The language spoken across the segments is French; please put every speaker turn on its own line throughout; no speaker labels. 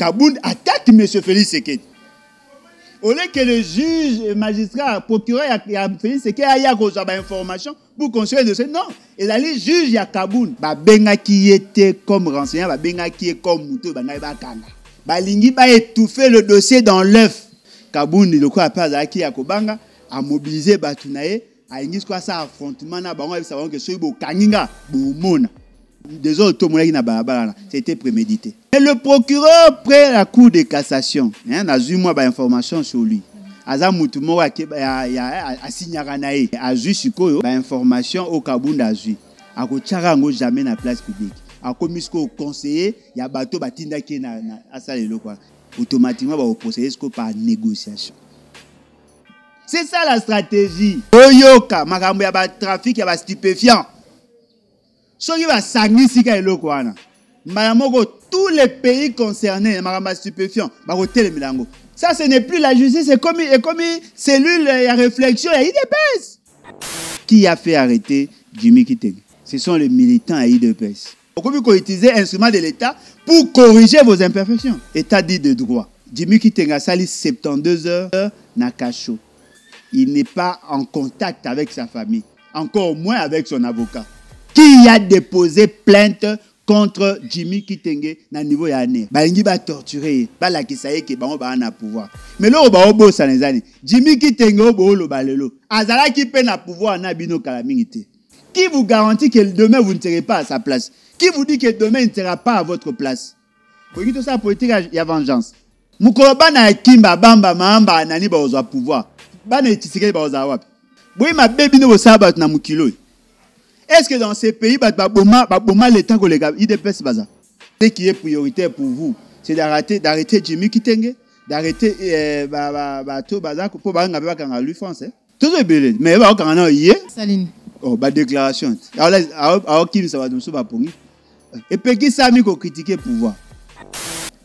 Kabound attaque M. Félix Sekedi. Au lieu que le juge, le magistrat, le procureur, il y a Félix Sekedi, il y a des informations pour construire le dossier. Non, il a les juges, il y a Kabound. Benga qui était comme renseignant, Benga qui est comme Mouto, Balingi va étouffer le dossier dans l'œuf. Kabound, le quoi pas à qui a Kobanga, a mobilisé Batunaye, a ingis quoi ça affrontement na bango, savons que ce beau kaninga, beau mona. Des autres c'était prémédité. Et le procureur près la cour de cassation, a eu moi information sur lui. Aza mutumo a signaranae, a eu sikoyo information au Kabound a eu. A ko tcharango jamais na place publique. A commis au conseiller, il y a bateau batinda qui na asalelo quoi. Automatiquement va au procéder par négociation. C'est ça la stratégie. Oyoka, makambo ya ba trafic ya ba stupéfiant. Soki va sangisika eloko wana. Malamoko tous les pays concernés makambo stupéfiant, ba hôtel milango. Ça ce n'est plus la justice, c'est comme cellule ya réflexion ya IDPS. Qui a fait arrêter Jimmy Kitenge? Ce sont les militants à IDPS. Comment vous utilisez instrument de l'État pour corriger vos imperfections? État dit de droit. Jimmy Kitenge a sali 72 heures na Kacho. Il n'est pas en contact avec sa famille, encore moins avec son avocat. Qui a déposé plainte contre Jimmy Kitenge na niveau ya année? Balingi ba torturer, ba la kisaye ke bango ba na pouvoir. Mais là ba obo sanezani. Jimmy Kitenge obo lo balelo. Azala ki pe na pouvoir na bino kalamingité. Qui vous garantit que demain vous ne serez pas à sa place? Qui vous dit que demain il ne sera pas à votre place? Pour tout ça politique il y a vengeance. Mukoloba na kimba bamba mamba nani ba ozo pouvoir. Ba na tisike ba ozo wapi. Boyi ma baby no sabat na mukilo. Est-ce que dans ces pays, l'État IDPS baza? Ce qui est prioritaire pour vous, c'est d'arrêter Jimmy Kitenge, d'arrêter pour lui France. Tout est belé, mais quand on a eu Saline. Oh, déclaration. Alors qui ça va nous sauver pour nous? Et puis qui ça mis qu'on critiquer pouvoir?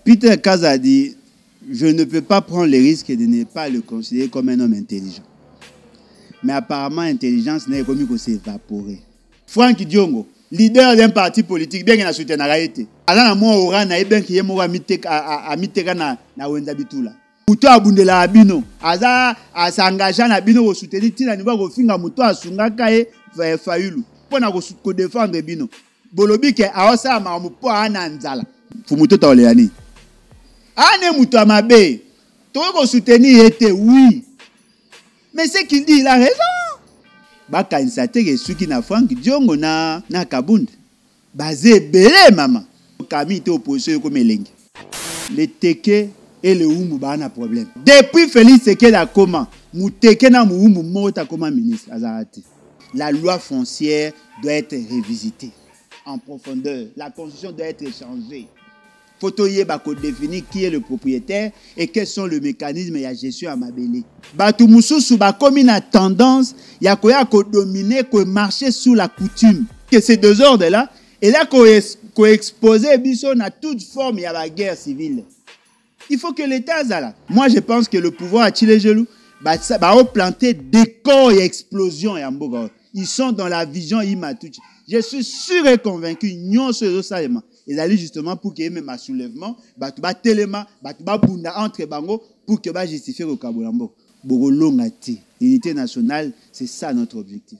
Peter Kaza a dit, je ne peux pas prendre le risque de ne pas le considérer comme un homme intelligent. Mais apparemment, l'intelligence n'est comme qu'on s'évaporer. Franck Diongo, leader d'un parti politique, bien qu'il a soutenu la réalité. Alors, moi, aura na bien qu'il y ait moi miteka na wenzabitula. Muto abundela abino, aza s'engager na bino au soutenir tina niba ko finga muto asungaka e fayulu. Pona ko défendre bino. Bolobi ke aosa ma mupo ana nzala. Fu muto ta oleani. Ane muto amabe. To ko soutenir était oui. Mais c'est qu'il dit, il a raison. Baka insate ke suki na Franck Diongo na Kabound. Basé belé maman. Kami te opposé comme elengi. Le teke et le umbu ba na problème. Depuis Félix Sekedi a comment muteke na umbu mota comme ministre azarati. La loi foncière doit être révisitée en profondeur. La constitution doit être changée. Fotoye bako définir qui est le propriétaire et quels sont les mécanismes de gestion à Mabélé. Batu mususu bakomi na tendance ya koya ko dominer, ko marcher sous la coutume. Que ces deux ordres là et là ko exposer biso na toute forme ya la guerre civile. Il faut que l'État zala. Moi je pense que le pouvoir a tiré gelou ba planter décor et explosion ya mboga. Ils sont dans la vision Imatuchi. Je suis sûr et convaincu nyon se salema. Ils allaient justement pour qu'il y ait même un soulèvement, batuba telema, batuba bunda entre bango pour que va justifier au Kabolambo. Borolongati, l'unité nationale, c'est ça notre objectif.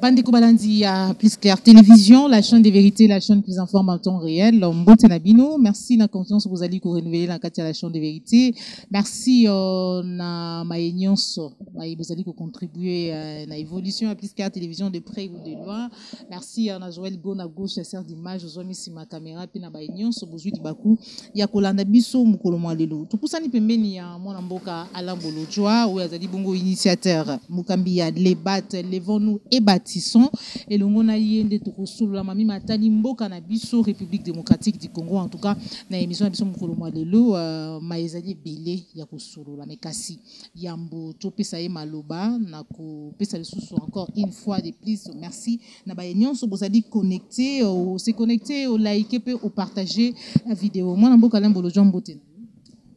Bandeko Balandi à Plus Clair Télévision, la chaîne des vérités, la chaîne qui vous informe en temps réel. Mbote Nabino, merci na confiance que vous allez renouveler la carte à la chaîne des vérités. Merci na maïnyonso, vous allez contribuer à l'évolution à Plus Clair Télévision de près ou de loin. Merci à Joël Go na gauche, chasseur d'image, je mis sur ma caméra puis na maïnyonso, bouzui di baku, ya kolanda biso mukolo mwalelo. Tout pour ça ni pembeni ya mwana mboka Alain Bolojwa ou azali bongo initiateur Mukambi ya les bat, levons-nous et bâtis. ressortissants et l'ongona yende to kosolola mami matali mboka na biso République démocratique du Congo en tout cas na émission na biso mokolo mwa lelo maezali belé ya kosolola mekasi yambo to pesa ye maloba na ko pesa lisusu encore une fois de plus merci na ba nyonso bozali connecté ou se connecter au liker pe au partager la vidéo moi na mboka lembo lo Mbote.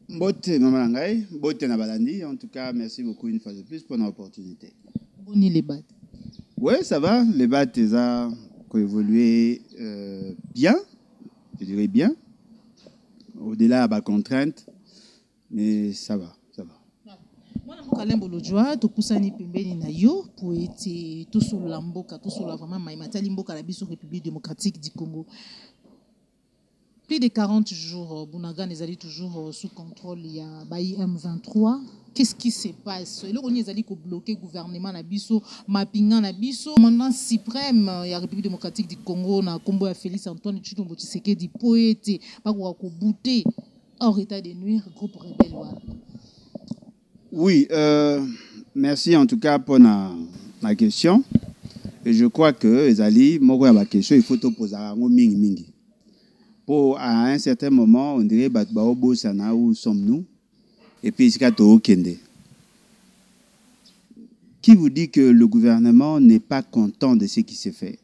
Mbote maman ngai, Mbote na balandi. En tout cas, merci beaucoup une fois de plus pour l'opportunité.
Boni les battes.
Oui, ça va. Les battes ont évolué bien, je dirais bien. Au-delà de la contrainte, mais ça va, ça va.
Moi na mboka lembo lo joie to kusani pembeni na yo pour être tout sur la mboka, tout sur la vraiment maimatali mboka la biso République démocratique du Congo. Plus de 40 jours, Bounaga est toujours sous contrôle. Il y a Baï M23. Qu'est-ce qui se passe? Le on est bloqué gouvernement Nabiso, Mapinga Nabiso, commandant suprême de la République démocratique du Congo, na Kombo à Félix Antoine Tshilombo Tshisekedi poète, pas quoi bouter hors état de nuire groupe rebelle.
Oui, merci en tout cas pour ma question. Et je crois que Ezali, moi ma question, il faut te poser à mingi. À un certain moment, on dirait que où sommes-nous? Et puis, qui vous dit que le gouvernement n'est pas content de ce qui s'est fait?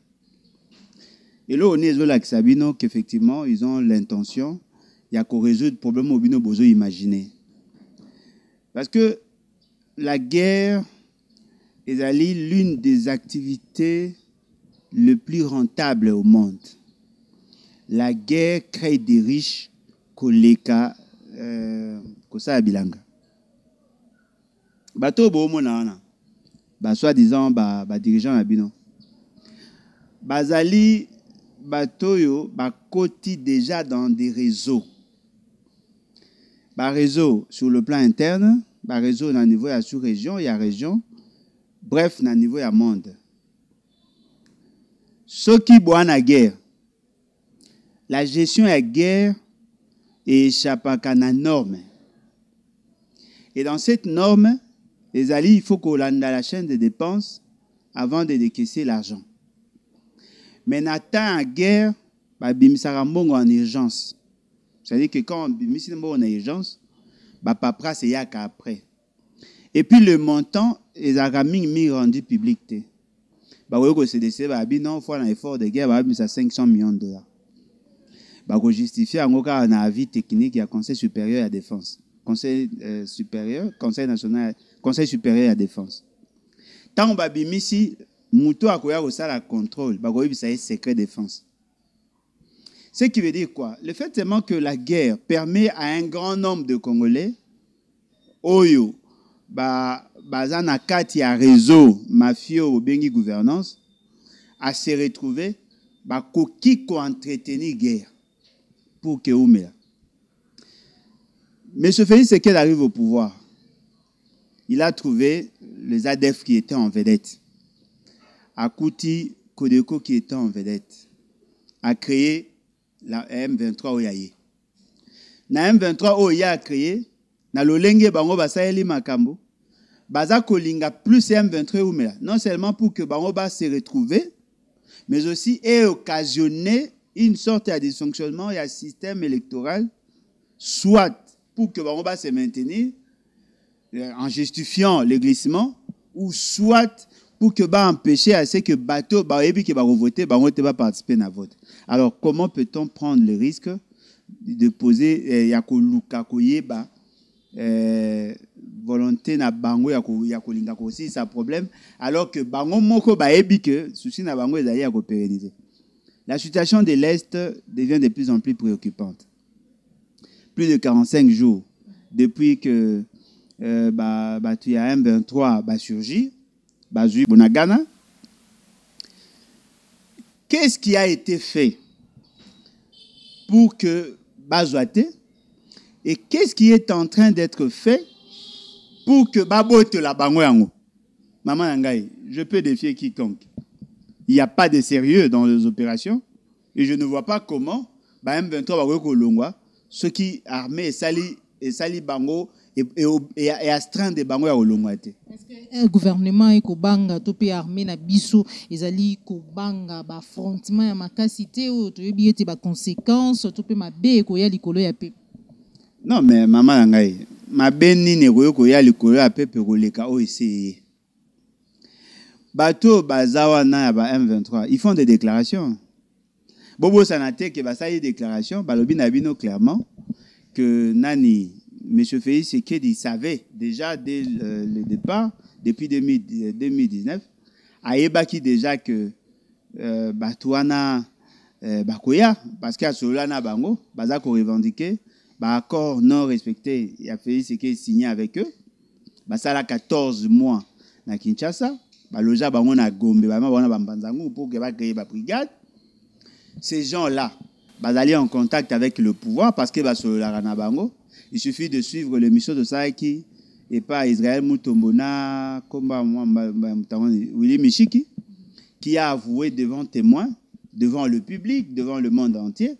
Et là, on est avec Sabino qu'effectivement, ils ont l'intention, il y a qu'à résoudre le problème au bino bozo imaginer. Parce que la guerre est l'une des activités les plus rentables au monde. La guerre crée des riches koleka kosa bilanga. Bato bo mona ba soi-disant ba dirigeant abino. Bazali bato yo ba koti déjà dans des réseaux. Ba réseau sur le plan interne, ba réseau na niveau ya sous-région, ya région. Bref, na niveau ya monde. Ceux qui boivent la guerre, la gestion de la guerre échappe à la norme. Et dans cette norme, les alliés, il faut qu'on lande dans la chaîne de dépenses avant de décaisser l'argent. Mais dans la guerre, il y a en urgence. C'est-à-dire que quand on est en urgence, papera c'est après. Et puis le montant, ils ont rendu public. Le CDC a dit non, il faut un effort de guerre, il y a 500 millions de dollars. Pour justifier un avis technique, il y a Conseil supérieur à la défense. Conseil national, Conseil supérieur à la défense. Tant que bimisi, muto akoya kosa la contrôle, bagoyi bisa secret défense. Ce qui veut dire quoi? Le fait seulement que la guerre permet à un grand nombre de Congolais, oyo, bazana kati ya réseau mafieux ou bengi gouvernance, à se retrouver, koki ko entretenir guerre. Pour que Oumela. Mais ce Félix Tshisekedi arrive au pouvoir. Il a trouvé les ADF qui étaient en vedette. Akouti Kodeko qui était en vedette. A créé la M23 Oyaye. Na M23 Oyaye a créé, na lolenge bango basaeli makambo, baza kolinga plus M23 Oumela. Non seulement pour que bango ba se retrouver, mais aussi et occasionner une sorte de dysfonctionnement et un système électoral, soit pour que Baroba se maintenir en justifiant le glissement, ou soit pour que ba empêcher à ce que bateau baebi qui va voter, ba va participer à vote. Alors comment peut-on prendre le risque de poser yakoluka koyeba volonté na bango yakolinga aussi ça problème alors que bango moko baebi que souci na bango ezali ya ko pérenniser. La situation de l'Est devient de plus en plus préoccupante. Plus de 45 jours depuis que M23 surgit, Bunagana. Qu'est-ce qui a été fait pour que Bazoate et qu'est-ce qui est en train d'être fait pour que Babote la Bangoyango? Maman Nangaï, je peux défier quiconque. Il n'y a pas de sérieux dans les opérations et je ne vois pas comment M23 va Kolongwa, ceux qui armés et sali bango et astreint des bango à Olongwa.
Est-ce que gouvernement et kobanga topé armée na biso ezali kobanga ba affrontement ya makasité o to yebi ete ba conséquences topé mabe ko ya likolo ya pe.
Non mais maman ngai mabe nini ko ya likolo ya pepe koleka o essayer. Bato bazawa na ya ba M23 ils font des déclarations. Bobo sanate que ba ça y déclaration balobi na bino clairement que nani Monsieur Félix Tshisekedi savait déjà dès le départ, depuis 2019, à Ebaki déjà que Batouana Bakoya, parce qu'à Solana Bango, Bazako revendiqué, accord non respecté, il a Félix Tshisekedi signé avec eux, ça a 14 mois na Kinshasa, Loja Bango na Gombe, Bambanzango pour que créer la brigade. Ces gens-là, aller en contact avec le pouvoir parce que Solana Bango. Il suffit de suivre l'émission de Saïki et pas Israël Moutombona, comme Willy Michiki, qui a avoué devant témoins, devant le public, devant le monde entier,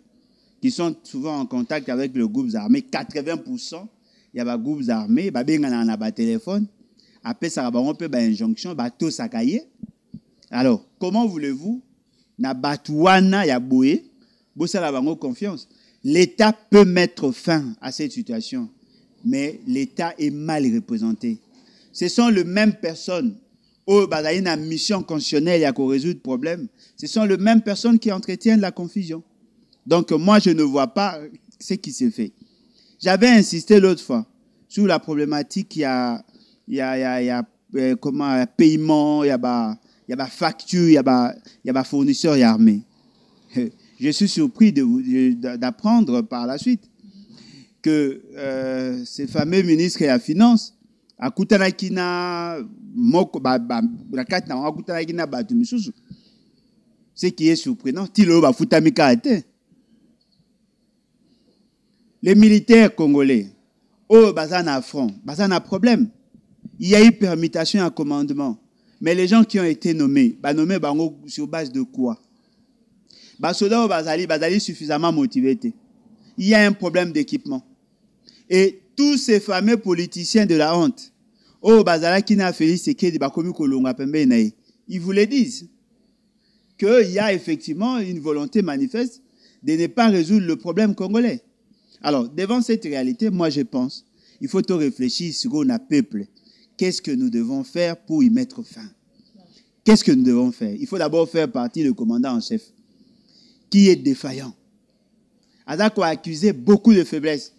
qui sont souvent en contact avec les groupes armés. 80%, il y a des groupes armés, il y a des téléphones. Après, ça va avoir une injonction, tout sakaye. Alors, comment voulez-vous, na batouana ya boye, bossa la bango confiance. L'État peut mettre fin à cette situation, mais l'État est mal représenté. Ce sont les mêmes personnes qui ont une mission constitutionnelle à résoudre le problème. Ce sont les mêmes personnes qui entretiennent la confusion. Donc moi, je ne vois pas ce qui s'est fait. J'avais insisté l'autre fois sur la problématique, il y a comment, paiement, il y a facture, il y a fournisseur et armée. Je suis surpris d'apprendre par la suite que ces fameux ministres de la Finance, ce qui est surprenant, les militaires congolais, bazana front, bazana problème. Il y a eu permutation à commandement, mais les gens qui ont été nommés, nommés sur base de quoi? Basoda ou Bazali suffisamment motivé. Il y a un problème d'équipement. Et tous ces fameux politiciens de la honte, Bazala qui n'a fait ce qu'il ils vous le disent. Qu'il y a effectivement une volonté manifeste de ne pas résoudre le problème congolais. Alors, devant cette réalité, moi je pense, il faut réfléchir sur un peuple. Qu'est-ce que nous devons faire pour y mettre fin? Qu'est-ce que nous devons faire? Il faut d'abord faire partie du commandant en chef, qui est défaillant. Azako a accusé beaucoup de faiblesses.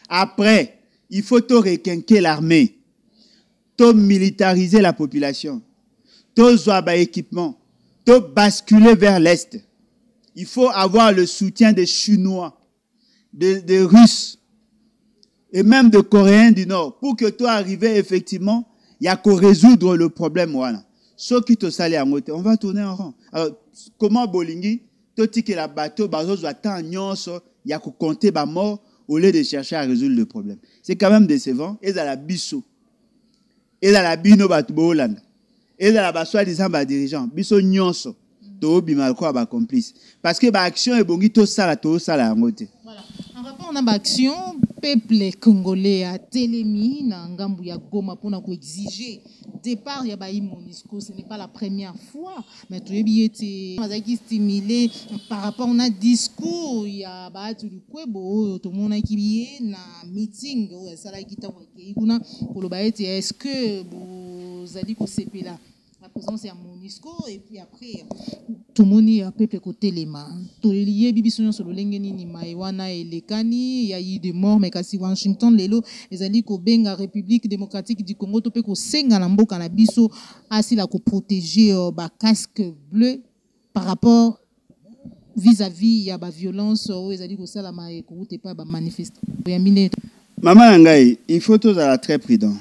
Après, il faut requinquer l'armée, militariser la population, zoaba équipement, basculer vers l'Est. Il faut avoir le soutien des Chinois, des Russes, et même des Coréens du Nord, pour que toi arrives effectivement, il y a qu'à résoudre le problème. Voilà. Ce qui te salé en côté, on va tourner en rang. Alors, comment Bolingi toti que la bateau bazo attend nyonso ya ko compter ba mort au lieu de chercher à résoudre le problème. C'est quand même décevant et dans la biso et dans la bino batu bolanda et dans la basoi disant ba dirigeant biso nyonso to bima ko ba complice parce que ba action e bongi to sala ngote.
Voilà. En rapport na ba action peuple congolais a télémi na ngambu ya Goma pour exiger départ ya ba MONUSCO. Ce n'est pas la première fois, mais tu es été stimulé par rapport à un discours ya ba tu du kwebo tout monde qui na meeting ça la kita kuna koloba ete est-ce que vous allez ko sepela la présence ya MONUSCO et puis après tout le monde a peuple côté les mains tout lié bibisono sur le lengeni ni maiwana elekani ya eu des morts mais kasi Washington lelo ezali ko benga République démocratique du Congo to pe ko senga na mboka na biso asi la ko protéger ba casque bleu par rapport vis-à-vis ya ba violence ezali ko sala ma ko te pas ba manifeste ya mine.
Maman Ngai, il faut tous être très prudent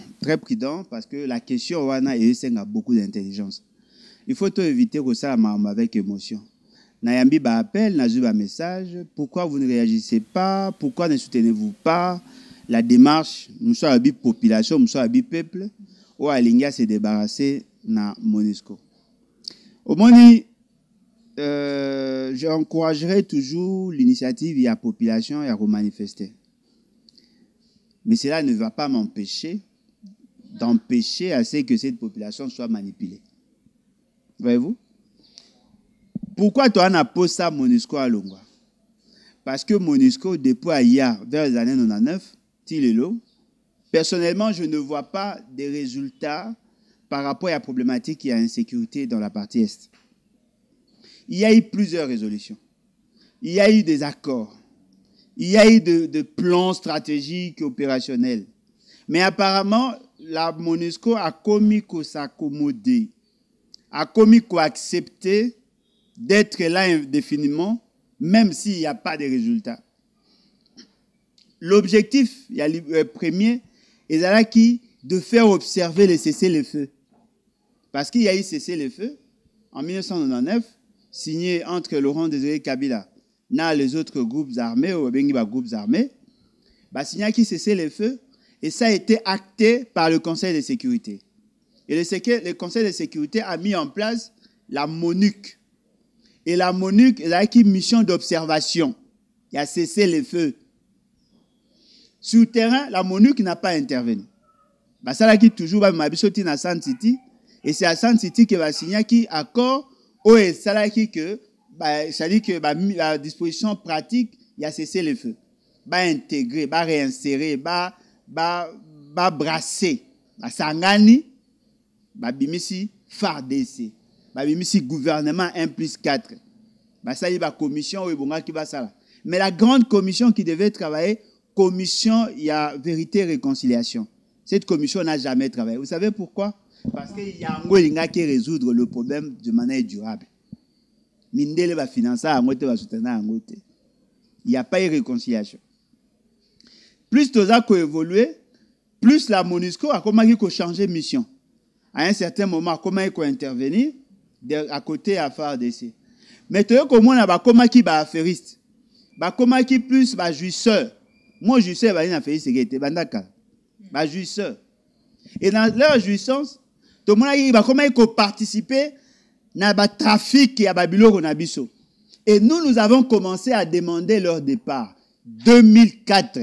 parce que la question wana a beaucoup d'intelligence. Il faut éviter que ça avec émotion. Nayambi ba appel, na ba message, pourquoi vous ne réagissez pas, pourquoi ne soutenez-vous pas la démarche, nous sommes la population, nous sommes la peuple, ou Alinga se débarrasser na MONUSCO. Au moins, j'encouragerai toujours l'initiative de la population à manifester. Mais cela ne va pas m'empêcher d'empêcher à ce que cette population soit manipulée. Voyez-vous? Pourquoi tu as posé ça MONUSCO à Longwa? Parce que MONUSCO, depuis hier, vers les années 99, Tilelo, personnellement, je ne vois pas des résultats par rapport à la problématique et à l'insécurité dans la partie Est. Il y a eu plusieurs résolutions. Il y a eu des accords. Il y a eu de plans stratégiques et opérationnels. Mais apparemment, la MONUSCO a commis qu'on s'accommoder, a commis qu'on accepter d'être là indéfiniment, même s'il n'y a pas de résultats. L'objectif premier est là de faire observer les cessez-le-feu. Parce qu'il y a eu cessez-le-feu en 1999, signé entre Laurent Désiré Kabila et les autres groupes armés, ou bien groupes armés, signé qui cessez-le-feu, et ça a été acté par le Conseil de sécurité. Et le Conseil de sécurité a mis en place la MONUC. Et la MONUC a une mission d'observation. Il a cessé le feu. Sur le terrain, la MONUC n'a pas intervenu. Ça là qui toujours va m'habiter à San City. Et c'est à San City que va signer qui accord où ça là qui que ça dit que la disposition pratique il a cessé le feu. Intégrer, réinsérer, brasser. Sangani, bimisi FARDC. Bimisi gouvernement 1+4. Ça y est, commission qui va ça. Mais la grande commission qui devait travailler, commission, il y a vérité et réconciliation. Cette commission n'a jamais travaillé. Vous savez pourquoi? Parce qu'il y a un gars qui résoudre le problème de manière durable. Mindele va financer, va soutenir. Il n'y a pas eu de réconciliation. Plus tout ça a évolué, plus la MONUSCO a commencé à changer de mission. À un certain moment, comment il faut intervenir à côté à FARDC. Mais tu vois comment on a comment qui va affairiste. Comment qui plus va jouisseur. Moi jouisseur va une affairiste qui était bandaka. Va jouisseur. Et dans leur jouissance, tout le monde va comment il faut participer dans le trafic qui a Babylone Nabiso. Et nous avons commencé à demander leur départ 2004.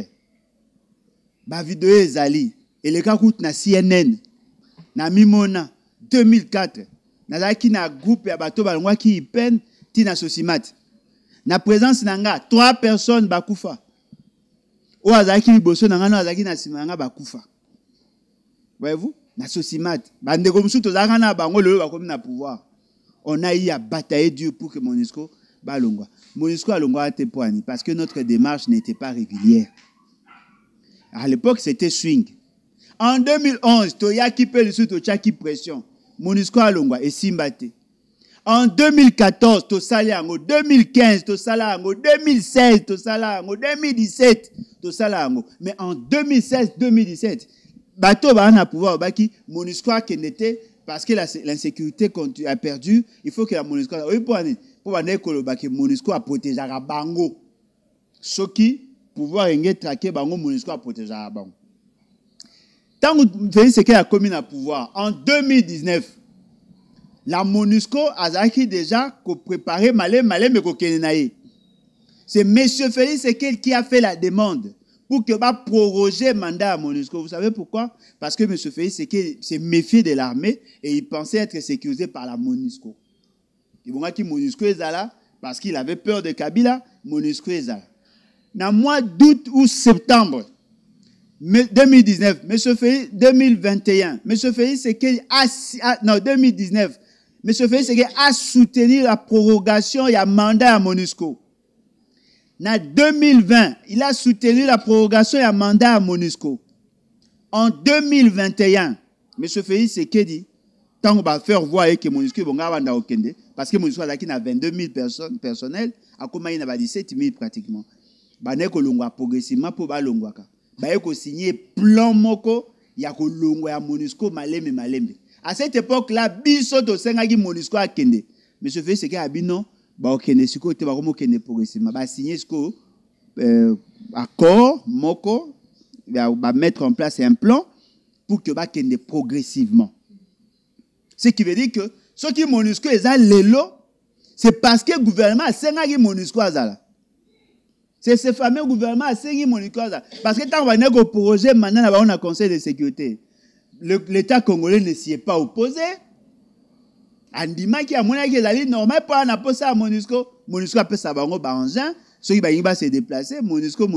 Ba vidéo ezali et les cas coûte na CNN na Mimona 2004. Na qui na groupe ya bato balongwa ki pen tina sosimat. Na présence nanga 3 personnes bakufa. O azaki liboso nanga no azaki na simanga bakufa. Voyez-vous? Na sosimat. Bande comme sous tozaka na bango lelo bakomi na pouvoir. On a eu à batailler dur pour que MONUSCO balongwa. MONUSCO alongwa te poani parce que notre démarche n'était pas régulière. À l'époque, c'était swing. En 2011, Toya qui peut le sous Tochaki pression. MONUSCO a longwa et Simbate. En 2014, Tosalango. 2015, Tosalango. 2016, Tosalango. 2017, Tosalango. Mais en 2016-2017, bateau va en pouvoir baki MONUSCO qui n'était parce que l'insécurité a perdu. Il faut que la MONUSCO oui pour aller que MONUSCO a protégé la bango. Ce qui pouvoir traquer bango MONUSCO a protégé la bango. Tant que Félix Sekei a commis à pouvoir en 2019, la MONUSCO a déjà préparé malé mais kokenenaye. C'est M. Félix Sekei qui a fait la demande pour que va proroger le mandat à MONUSCO. Vous savez pourquoi? Parce que M. Félix Sekei s'est méfié de l'armée et il pensait être sécurisé par la MONUSCO. Il y a qui MONUSCO est là parce qu'il avait peur de Kabila. MONUSCO est là. Dans le mois d'août ou septembre 2019, M. Félix, 2021, M. Félix Sekei non, 2019, M. Félix Sekei a soutenu la prorogation et un mandat à MONUSCO. En 2020, il a soutenu la prorogation et un mandat à MONUSCO. En 2021, M. Félix Sekei dit, tant qu'on va faire voir que MONUSCO va okende, parce que MONUSCO a 22 000 personnes personnelles, à comment il y a 17 000 pratiquement. Bane ko longwa progressivement pour ba longwaka. Ba ko signer plan moko ya ko longwa ya MONUSCO malembe. À cette époque là, biso to sengaki MONUSCO akende. Monsieur Félix Sekei abino ba okende siko te ba ko mokende progressivement. Ba signer siko accord moko va mettre en place un plan pour que ba kende progressivement. Ce qui veut dire que ce qui MONUSCO est à l'élo, c'est parce que le gouvernement a sengaki MONUSCO azala. C'est ce fameux gouvernement a signé MONUSCO. Parce que tant qu'on a un projet, maintenant, on a un conseil de sécurité. l'État congolais ne s'y est pas opposé. Andima qui a mon avis est normal pour un poste à MONUSCO. MONUSCO a fait ça bango engin. Ceux qui va se déplacer, MONUSCO.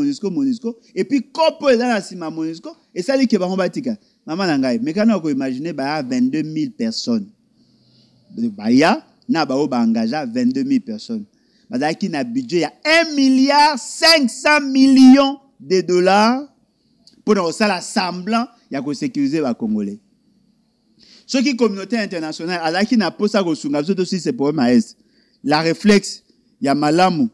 Et puis quand est dans la cima MONUSCO, et ça dit que bango batika. Maman nangai, mais quand on imagine 22 000 personnes. Baya na bao ba engagé 22 000 personnes. Madame qui n'a budget il y a 1 milliard 500 millions de dollars pour dans ça l'assemblant il y a que sécuriser les Congolais. Ce qui communauté internationale ala qui n'a pas ça ko sunga surtout si c'est problème à est. La réflexe il y a malamu.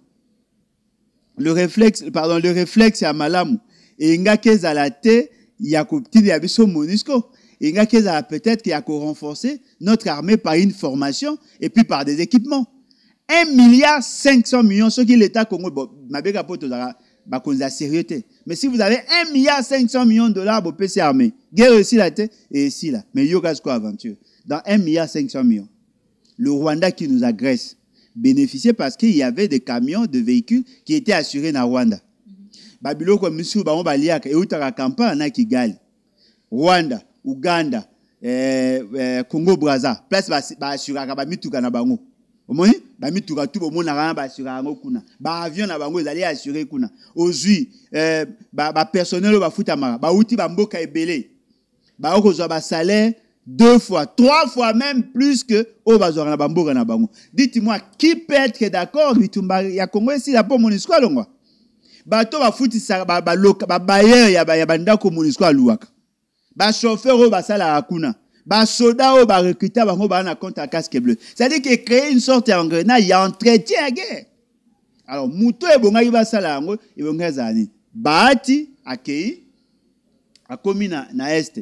Le réflexe il y a malamu. Et inga kezalate il y a ko petit ya biso MONUSCO. Et inga kezala peut-être qu'il y a ko renforcer notre armée par une formation et puis par des équipements. 1 milliard 500 millions, ce qui l'État Congo, mabeka poto da ba konza sérieuté. Mais si vous avez 1 milliard 500 millions de dollars pour PC armée, guerre ici là et ici là. Mais yoga quoi aventure. Dans 1 milliard 500 millions. Le Rwanda qui nous agresse bénéficiait parce qu'il y avait des camions, de véhicules qui étaient assurés dans Rwanda. Babilo comme monsieur ba on baliaka et utaka campagne na Kigali. Rwanda, Uganda, Congo Brazza, place ba assuraka ba mituka na bango. Omoni ba mituka tu bo mona ba assuraka ngo kuna. Ba avion na bango ezali assuré kuna. Ozui ba personnel ba futama, ba uti ba mboka ebele. Ba okozwa ba salaire 2 fois, 3 fois même plus que au bazora na bamboka na bango. Dites-moi qui peut être d'accord bitumba ya Congo ici la po MONUSCO alongwa. Bato ba futi sa ba bayer ya bandako MONUSCO aluwaka. Ba chauffeur o ba sala akuna. Ba soda o ba recruter bango ba na compte à casque bleu. C'est-à-dire que créer une sorte d'engrenage, il y a entretien à guerre. Alors muto e bonga ba sala ngo e bonga zani. Baati akei akomi na est.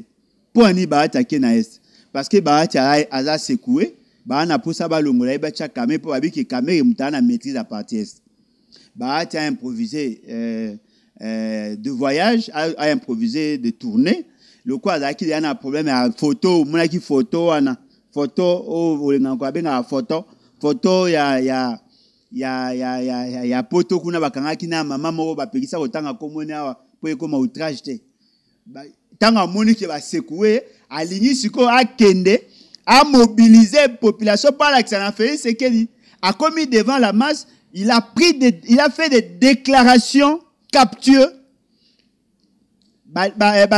Pour ani baati akei na est. Parce que baati aza secoué, ba na posa ba longola e ba cha kamé pour abi ki kamé mutana maîtrise à partir est. Baati a improvisé de voyage, a improvisé de tournée. Le quoi là qu'il y a un problème à photo, mon qui photo ana photo o lenga kwa benga photo ya poto kuna bakanga kina mama moko ba pekisa kotanga komone awa po ekoma outrage te. Tanga moni ke ba secouer aligni siko akende a mobiliser population par l'accent en fait c'est qu'il a commis devant la masse, il a fait des déclarations capture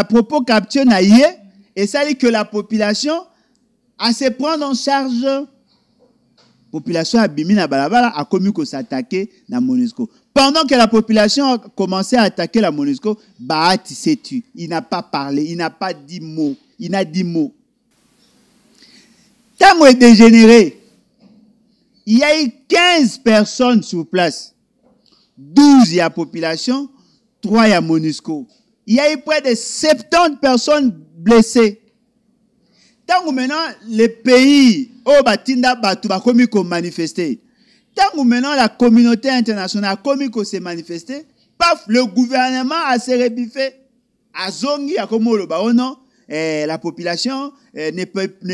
propos capture na yé et ça dit que la population a se prendre en charge. Population a bimi na balabala a commis que s'attaquer na MONUSCO. Pendant que la population a commencé à attaquer la MONUSCO, Bahati s'est tué. Il n'a pas parlé, il n'a pas dit mot. Il n'a dit mot. Tant est dégénéré, il y a eu 15 personnes sur place. 12 il y a population, 3 il y a MONUSCO. Il y a eu près de 70 personnes blessées. Tant que maintenant, les pays, batinda batu ba komi ko manifester. Tant que maintenant, la communauté internationale a commis qu'on s'est manifesté, paf, le gouvernement a se rebiffé. A zongi, a comme le ba, oh non, la population ne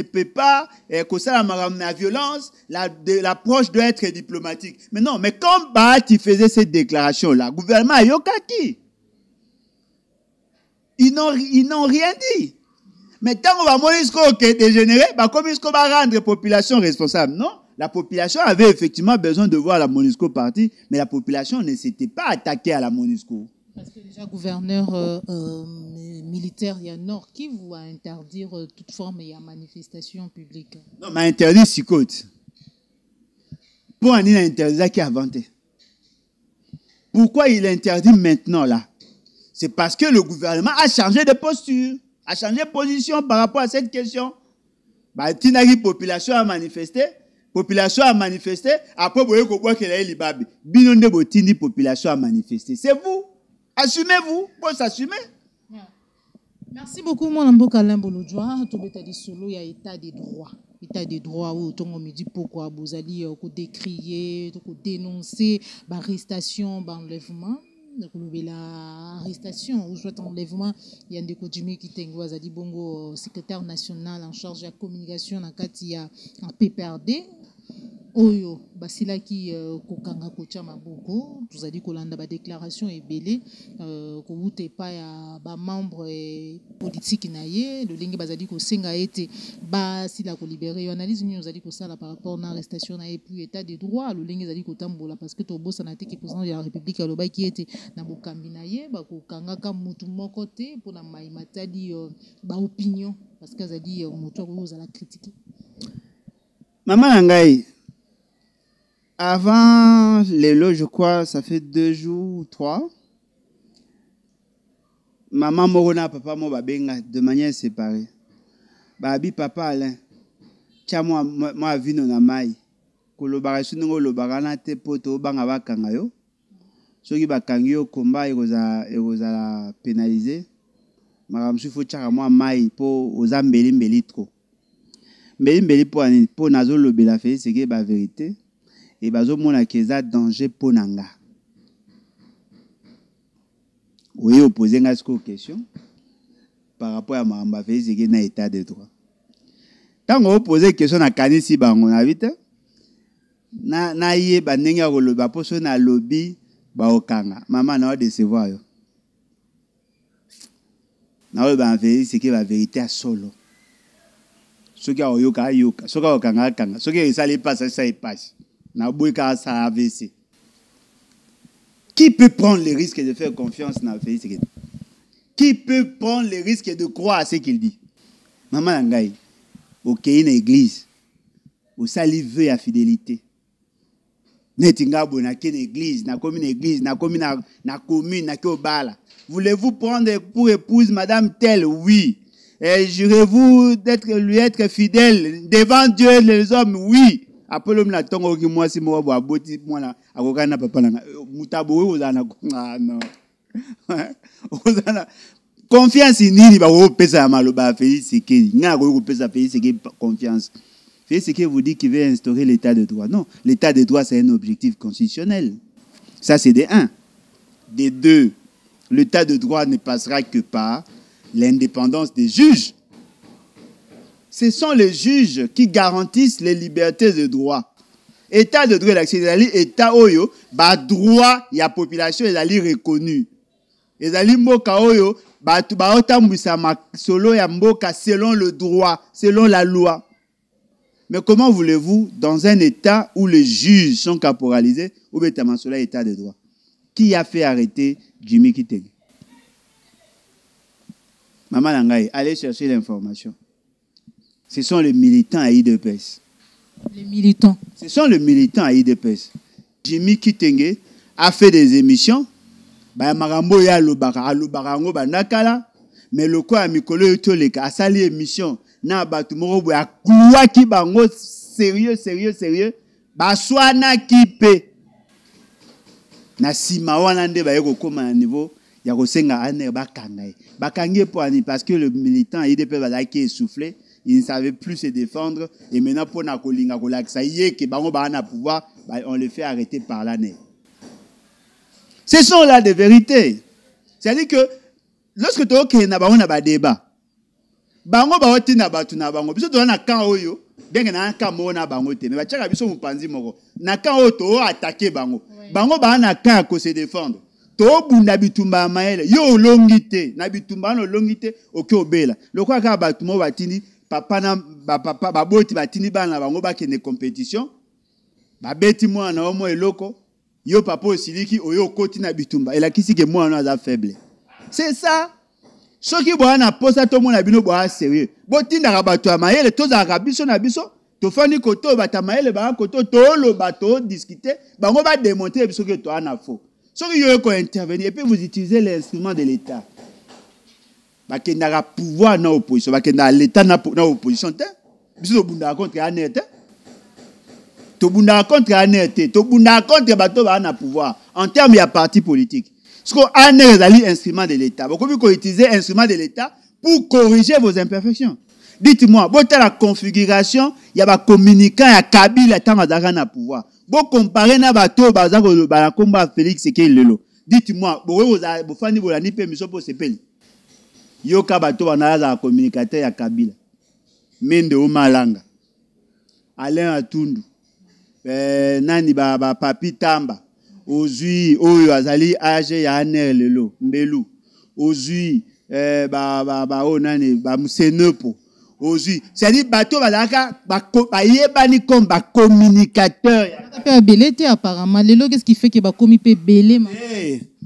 peut pas causer la violence, l'approche doit être diplomatique. Mais non, mais comme Bahati faisait cette déclaration-là, le gouvernement a yokaki. Ils n'ont rien dit. Mais tant qu'on va MONUSCO dégénérer, comme ils va rendre la population responsable. Non, la population avait effectivement besoin de voir la MONUSCO partir, mais la population ne s'était pas attaquée à la MONUSCO.
Parce que déjà, gouverneur militaire, il y a Nord qui vous a interdire toute forme de manifestation publique.
Non, mais interdit Sikote. Pour un interdit qui a inventé. Pourquoi il interdit maintenant là? C'est parce que le gouvernement a changé de posture, a changé de position par rapport à cette question. Tinagi population a manifesté, après vous voyez quoi qu'elle est libabi. Binonde botini population a manifesté. C'est vous. Assumez-vous, pour s'assumer.
Merci beaucoup, mon amboka Limbolodjoa. Tout le monde solo, il y a état des droits. État des droits, où on me dit pourquoi vous allez décrier, dénoncer l'arrestation, l'enlèvement. L'arrestation ou soit enlèvement, il y a un décodimé qui est Azali Bongo, secrétaire national en charge de la communication dans le PPRD. oyo basilaki kokanga kotia maboko tozali kolanda ba déclaration ebele kouta pa ya ba membre politique na ye lolenge bazali kosenga ete basila ko libérer analyse nini ozali kosala par rapport na arrestation na et puis état de droit lolenge ezali kotambola parce que tobosa na te ki président de la république alobaki ete na bokambi na ye bakokanga ka mutu moko te mpona maimatali ba opinion parce que azali moto oyo ozala critiquer.
Maman Nangai, avant les lots, je crois, ça fait 2 jours ou 3. Maman Morona, papa mo babenga de manière séparée. Babi papa Alain, tia moi vu non amai. Kolobara sunungo lobarana te poto banga bakanga yo. Soki bakangi yo komba egoza pénalisé. Maram su faut tia moi mai po oza mbeli trop. Mbeli po nazo lobela fe c'est que ba vérité. Et bazo mona keza danger pour nanga. Oui, opposé à cette question par rapport à ma fait c'est na état de droit. Tant on pose question na kanisi bango na vite na yé ba nenga ko loba poso na lobby ba okanga. Maman na décevoir yo. Na ba fait c'est que la vérité à solo. Ce qui a yoka yoka, ce qui a okanga kanga, ce qui ça les passe ça y passe. Qui peut prendre le risque de faire confiance dans Félix? Qui peut prendre le risque de croire à ce qu'il dit? Maman Nangai, ok, une église, où ça lui veut la fidélité. Netinga bonaki une église, na commune église, na commune, na kobala. Voulez-vous prendre pour épouse madame telle? Oui. Et jurez-vous lui être fidèle devant Dieu et les hommes? Oui. Après l'homme la tongo qui moi si moi bois boti moi la akokana papa na mutabo ozana non ozana confiance nini ba o pesa maloba Félix Sekedi nga ko pesa Félix Sekedi confiance. Félix Sekedi vous dit qu'il veut instaurer l'état de droit. Non, l'état de droit c'est un objectif constitutionnel. Ça c'est des 1. Des 2, l'état de droit ne passera que par l'indépendance des juges. Ce sont les juges qui garantissent les libertés de droit. État de droit, l'État oyo, ba droit, y a population, ils allaient reconnu. Ils allaient mboka oyo, ba otambisa ma solo ya mboka selon le droit, selon la loi. Mais comment voulez-vous, dans un État où les juges sont caporalisés, ou bien tamansola État de droit? Qui a fait arrêter Jimmy Kitenge? Maman Nangai, allez chercher l'information. Ce sont les militants à IDPS. Les militants. Ce sont les militants à IDPS. Jimmy Kitenge a fait des émissions. Marambo ya lobarango banakala. Mais le quoi mikolo yotoleka a sali émission. Na batu moro ya kuwa ki bango sérieux. Baswana kipe. Na sima wana nde ba yeko koma na niveau ya kosenga ane bakangai. Bakangi po ani parce que le militant à IDPS va qui essoufflé. Il ne savait plus se défendre. Et maintenant, pour Nakolinga Kolak, ça y est, que Bango Bahana pouvoir, on le fait arrêter par l'année. Ce sont là des vérités. C'est-à-dire que lorsque tu as un débat, Bango Bahoti na batu na Bango, puisque tu as un camp oyo, bien que na un camp na Bango te, mais tu as un mupanzi moko, na camp oyo to attaquer Bango. Bango Bahana camp ko se défendre. To bunda bitumba maele, yo longité, na bitumba no longité, ok obela. Le quoi ka batu mo batini papa na papa baboti batini bana bango bakene compétition babeti mwana omo eloko yo papa osiliki oyo koti na bitumba elakisi ke mwana aza faible. C'est ça. Soki bwana posa to mona bino bwa sérieux botinda ka bato ya mayele toza ka biso na biso to fani koto bata mayele ba koto to lo bato discuter bango ba démontrer biso ke to ana faux. Soki yo ko intervenir et puis vous utilisez l'instrument de l'État. Bakenda pouvoir na opposition, bakenda l'état na opposition te. Biso bunda contre anete. To bunda contre anete, to bunda contre bato ba na pouvoir en termes de parti politique. Ce qu'on a un instrument de l'État. Vous pouvez utiliser instrument de l'État pour corriger vos imperfections. Dites-moi, vous avez la configuration, il y a un communicant, il y a Kabila, il y a un pouvoir. Vous comparez na bato bazako ba combat Félix Sekedi. Dites-moi, vous fani vous la ni permission pour se payer. Yo kabato banaza communicateur ya Kabila. Mende Omalanga. Alain Atundu. nani papi tamba ozui oyo azali age ya aner lelo mbelu ozui o nani musenepo ozui c'est-à-dire bato bazalaka bayebani comme communicateur
pe belete apparemment lelo qu'est-ce qui fait que ba komi pe belé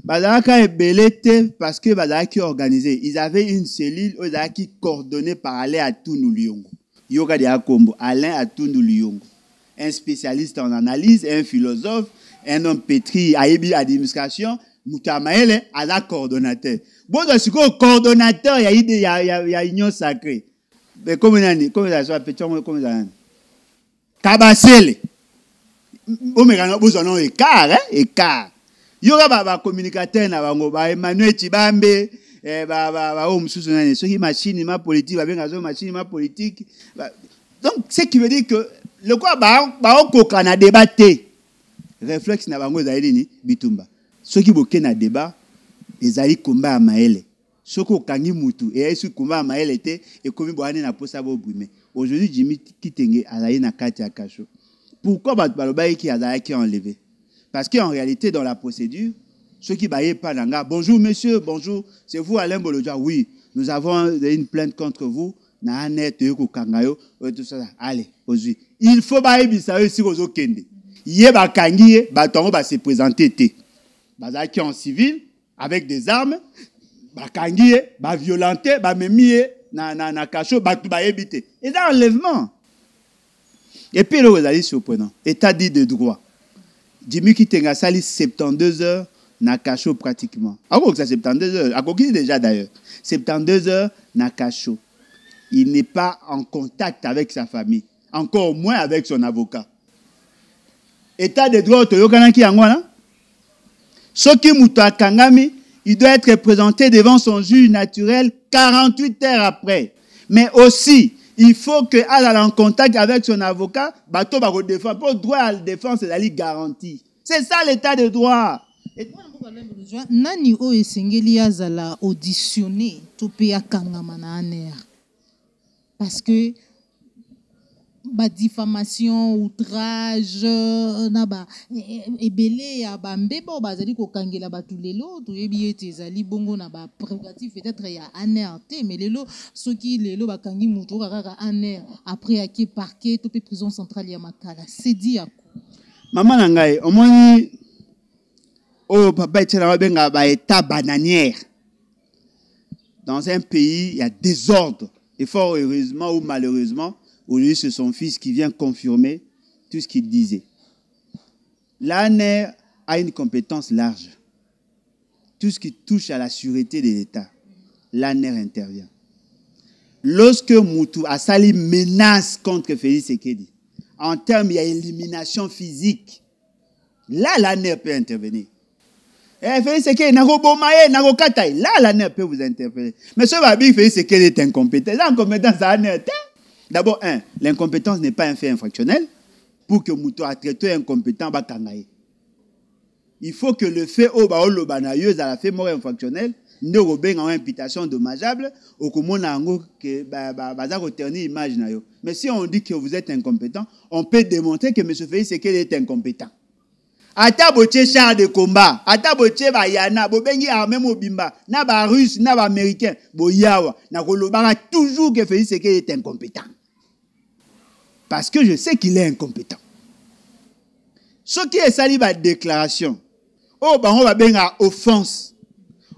bazalaka belete parce que bazalaki organisé ils avaient une cellule qui coordonnée par Alain Atundu Liongo yoka de akombo Alain Atundu Liongo un spécialiste en analyse, un philosophe, un homme pétri à administration, Moutamaele à la coordonnateur. Bon, donc, c'est quoi coordonnateur, il y a union sacrée. Mais comment ça s'appelle? Comment ça? Kabasele. Bon, mais vous en avez écart, hein? Écart. Il y aura un communicateur, Emmanuel Chibambe, ceux qui machine politique, machine politique. Donc, ce qui veut dire que le quoi on a débatté réflexe na bango zaidi ni bitumba soki boke na débat ezali komba maele soko kangi mutu et esu komba maele te et komi boane na posa bo bume aujourd'hui Jimmy Kitenge azali na kati ya kasho pourquoi balobai ki azali ki enlevé parce qu'en réalité dans la procédure ceux qui baillent pas nanga bonjour monsieur bonjour c'est vous Alain Bolodja oui nous avons une plainte contre vous na net yo kangayo tout ça allez aujourd'hui il faut ba ebisa si ozo kende yé ba kangié ba tongo ba se présenter té bazaki en civil avec des armes ba kangié ba violenté ba memié na kacho ba ba ebité et ça enlèvement et puis le rezali surprenant état dit de droit Jimmy Kitenga sali 72 heures na kacho pratiquement ako ça 72 heures akoki déjà d'ailleurs 72 heures na kacho il n'est pas en contact avec sa famille encore moins avec son avocat. État de droit, Soki Mouta Kangami, il doit être présenté devant son juge naturel 48 heures après. Mais aussi, il faut qu'il aille en contact avec son avocat, bateau va défendre. Pour le droit à la défense, c'est la ligue garantie. C'est ça l'état de droit.
Nani o esengeli azala auditionné topea kangama na aner. Parce que diffamation, outrage, naba ebele ya ba mbebo bazali ko kangela batu lelo to yebiete ezali bongo na ba prérogative peut-être ya aner te mais lelo soki lelo bakangi muto kaka aner après aki parquet to pe prison centrale ya Makala c'est dit à quoi
maman nangai omoni oh papa etela benga ba état bananière dans un pays il y a désordre et fort heureusement ou malheureusement aujourd'hui, c'est son fils qui vient confirmer tout ce qu'il disait. L'ANER a une compétence large. Tout ce qui touche à la sûreté de l'État, l'ANER intervient. Lorsque Moutou Assali menace contre Félix Sekedi, en termes, il y a élimination physique. Là, l'ANER peut intervenir. Félix Sekedi, là, l'ANER peut vous interpeller. Mais ce Babi, Félix Sekedi est incompétent. L'incompétence à l'ANER, d'abord, l'incompétence n'est pas un fait infractionnel. Pour que Moutou a traité incompétent, il faut que le fait au baolo banayeuse à la fait mort infractionnel ne robin en imputation dommageable au commun que baza retenir image na yo. Mais si on dit que vous êtes incompétent, on peut démontrer que M. Félix Sekedi est incompétent. Ata boche char de combat, ata boche bayana, bobengi armé mobimba, na ba russe, na ba américain, boyawa, na kolobara toujours que Félix Sekedi est incompétent. Parce que je sais qu'il est incompétent. Ce qui est sali ba déclaration, oh bah on va benga offense,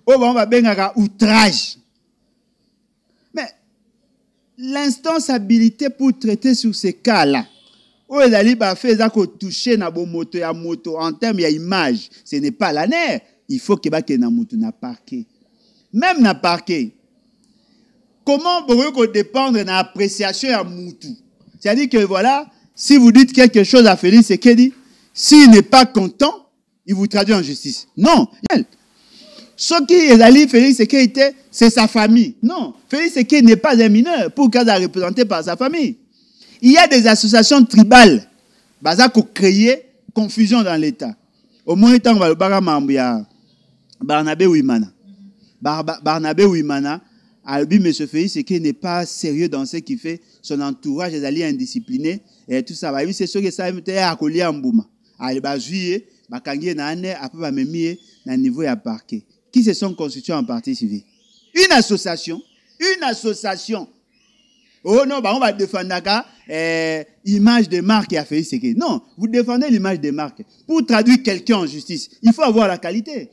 oh bah on va benga outrage. Mais l'instance habilitée pour traiter sur ces cas-là, oh les ali ba fait ça qu'on toucher na bo moto ya moto en termes ya image, ce n'est pas l'ANER. Il faut que ba ke na moto na parquet. Même na parquet. Comment vous dépendre de l'appréciation à Moutou? C'est-à-dire que voilà, si vous dites quelque chose à Félix Sekedi, s'il n'est pas content, il vous traduit en justice. Non. Ce qui est allé Félix Sekedi, c'est sa famille. Non. Félix Sekedi n'est pas un mineur pour qu'il soit représenté par sa famille. Il y a des associations tribales qui ont créé confusion dans l'État. Au moins, on va le Barnabé Ouimana. Barnabé Ouimana, Albi, M. Félix Sekedi n'est pas sérieux dans ce qu'il fait. Son entourage est allé indiscipliné. et tout ça. C'est sûr que ça a collé en bouma. Allez, bah, juillet, bah, kangi na année, après, bah, même na niveau à parquet. Qui se sont constitués en partie civile? Une association. Une association. Oh non, bah, on va défendre l'image de marque qui a fait ce que. Non, vous défendez l'image de marque. Pour traduire quelqu'un en justice, il faut avoir la qualité.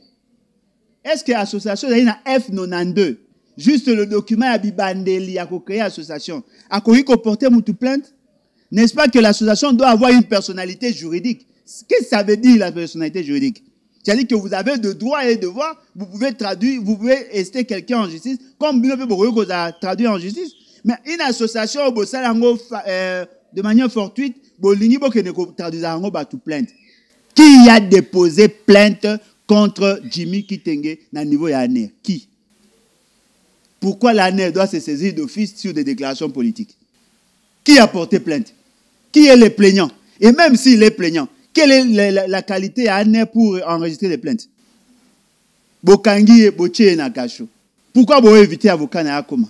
Est-ce que l'association a une F92? Juste le document a bibandeli à créer l'association. A quoi porter mon plainte? N'est-ce pas que l'association doit avoir une personnalité juridique? Qu'est-ce que ça veut dire la personnalité juridique? C'est-à-dire que vous avez de droits et de devoirs, vous pouvez traduire, vous pouvez ester quelqu'un en justice, comme vous avez traduit en justice. Mais une association, de manière fortuite, qui a déposé plainte contre Jimmy Kitenge dans le niveau de l'année? Qui? Pourquoi l'année doit se saisir d'office sur des déclarations politiques? Qui a porté plainte? Qui est le plaignant? Et même s'il est plaignant, quelle est la qualité à l'année pour enregistrer des plaintes? Bokangi et Boche na Kacho. Pourquoi vous évitez avocat na Akoma?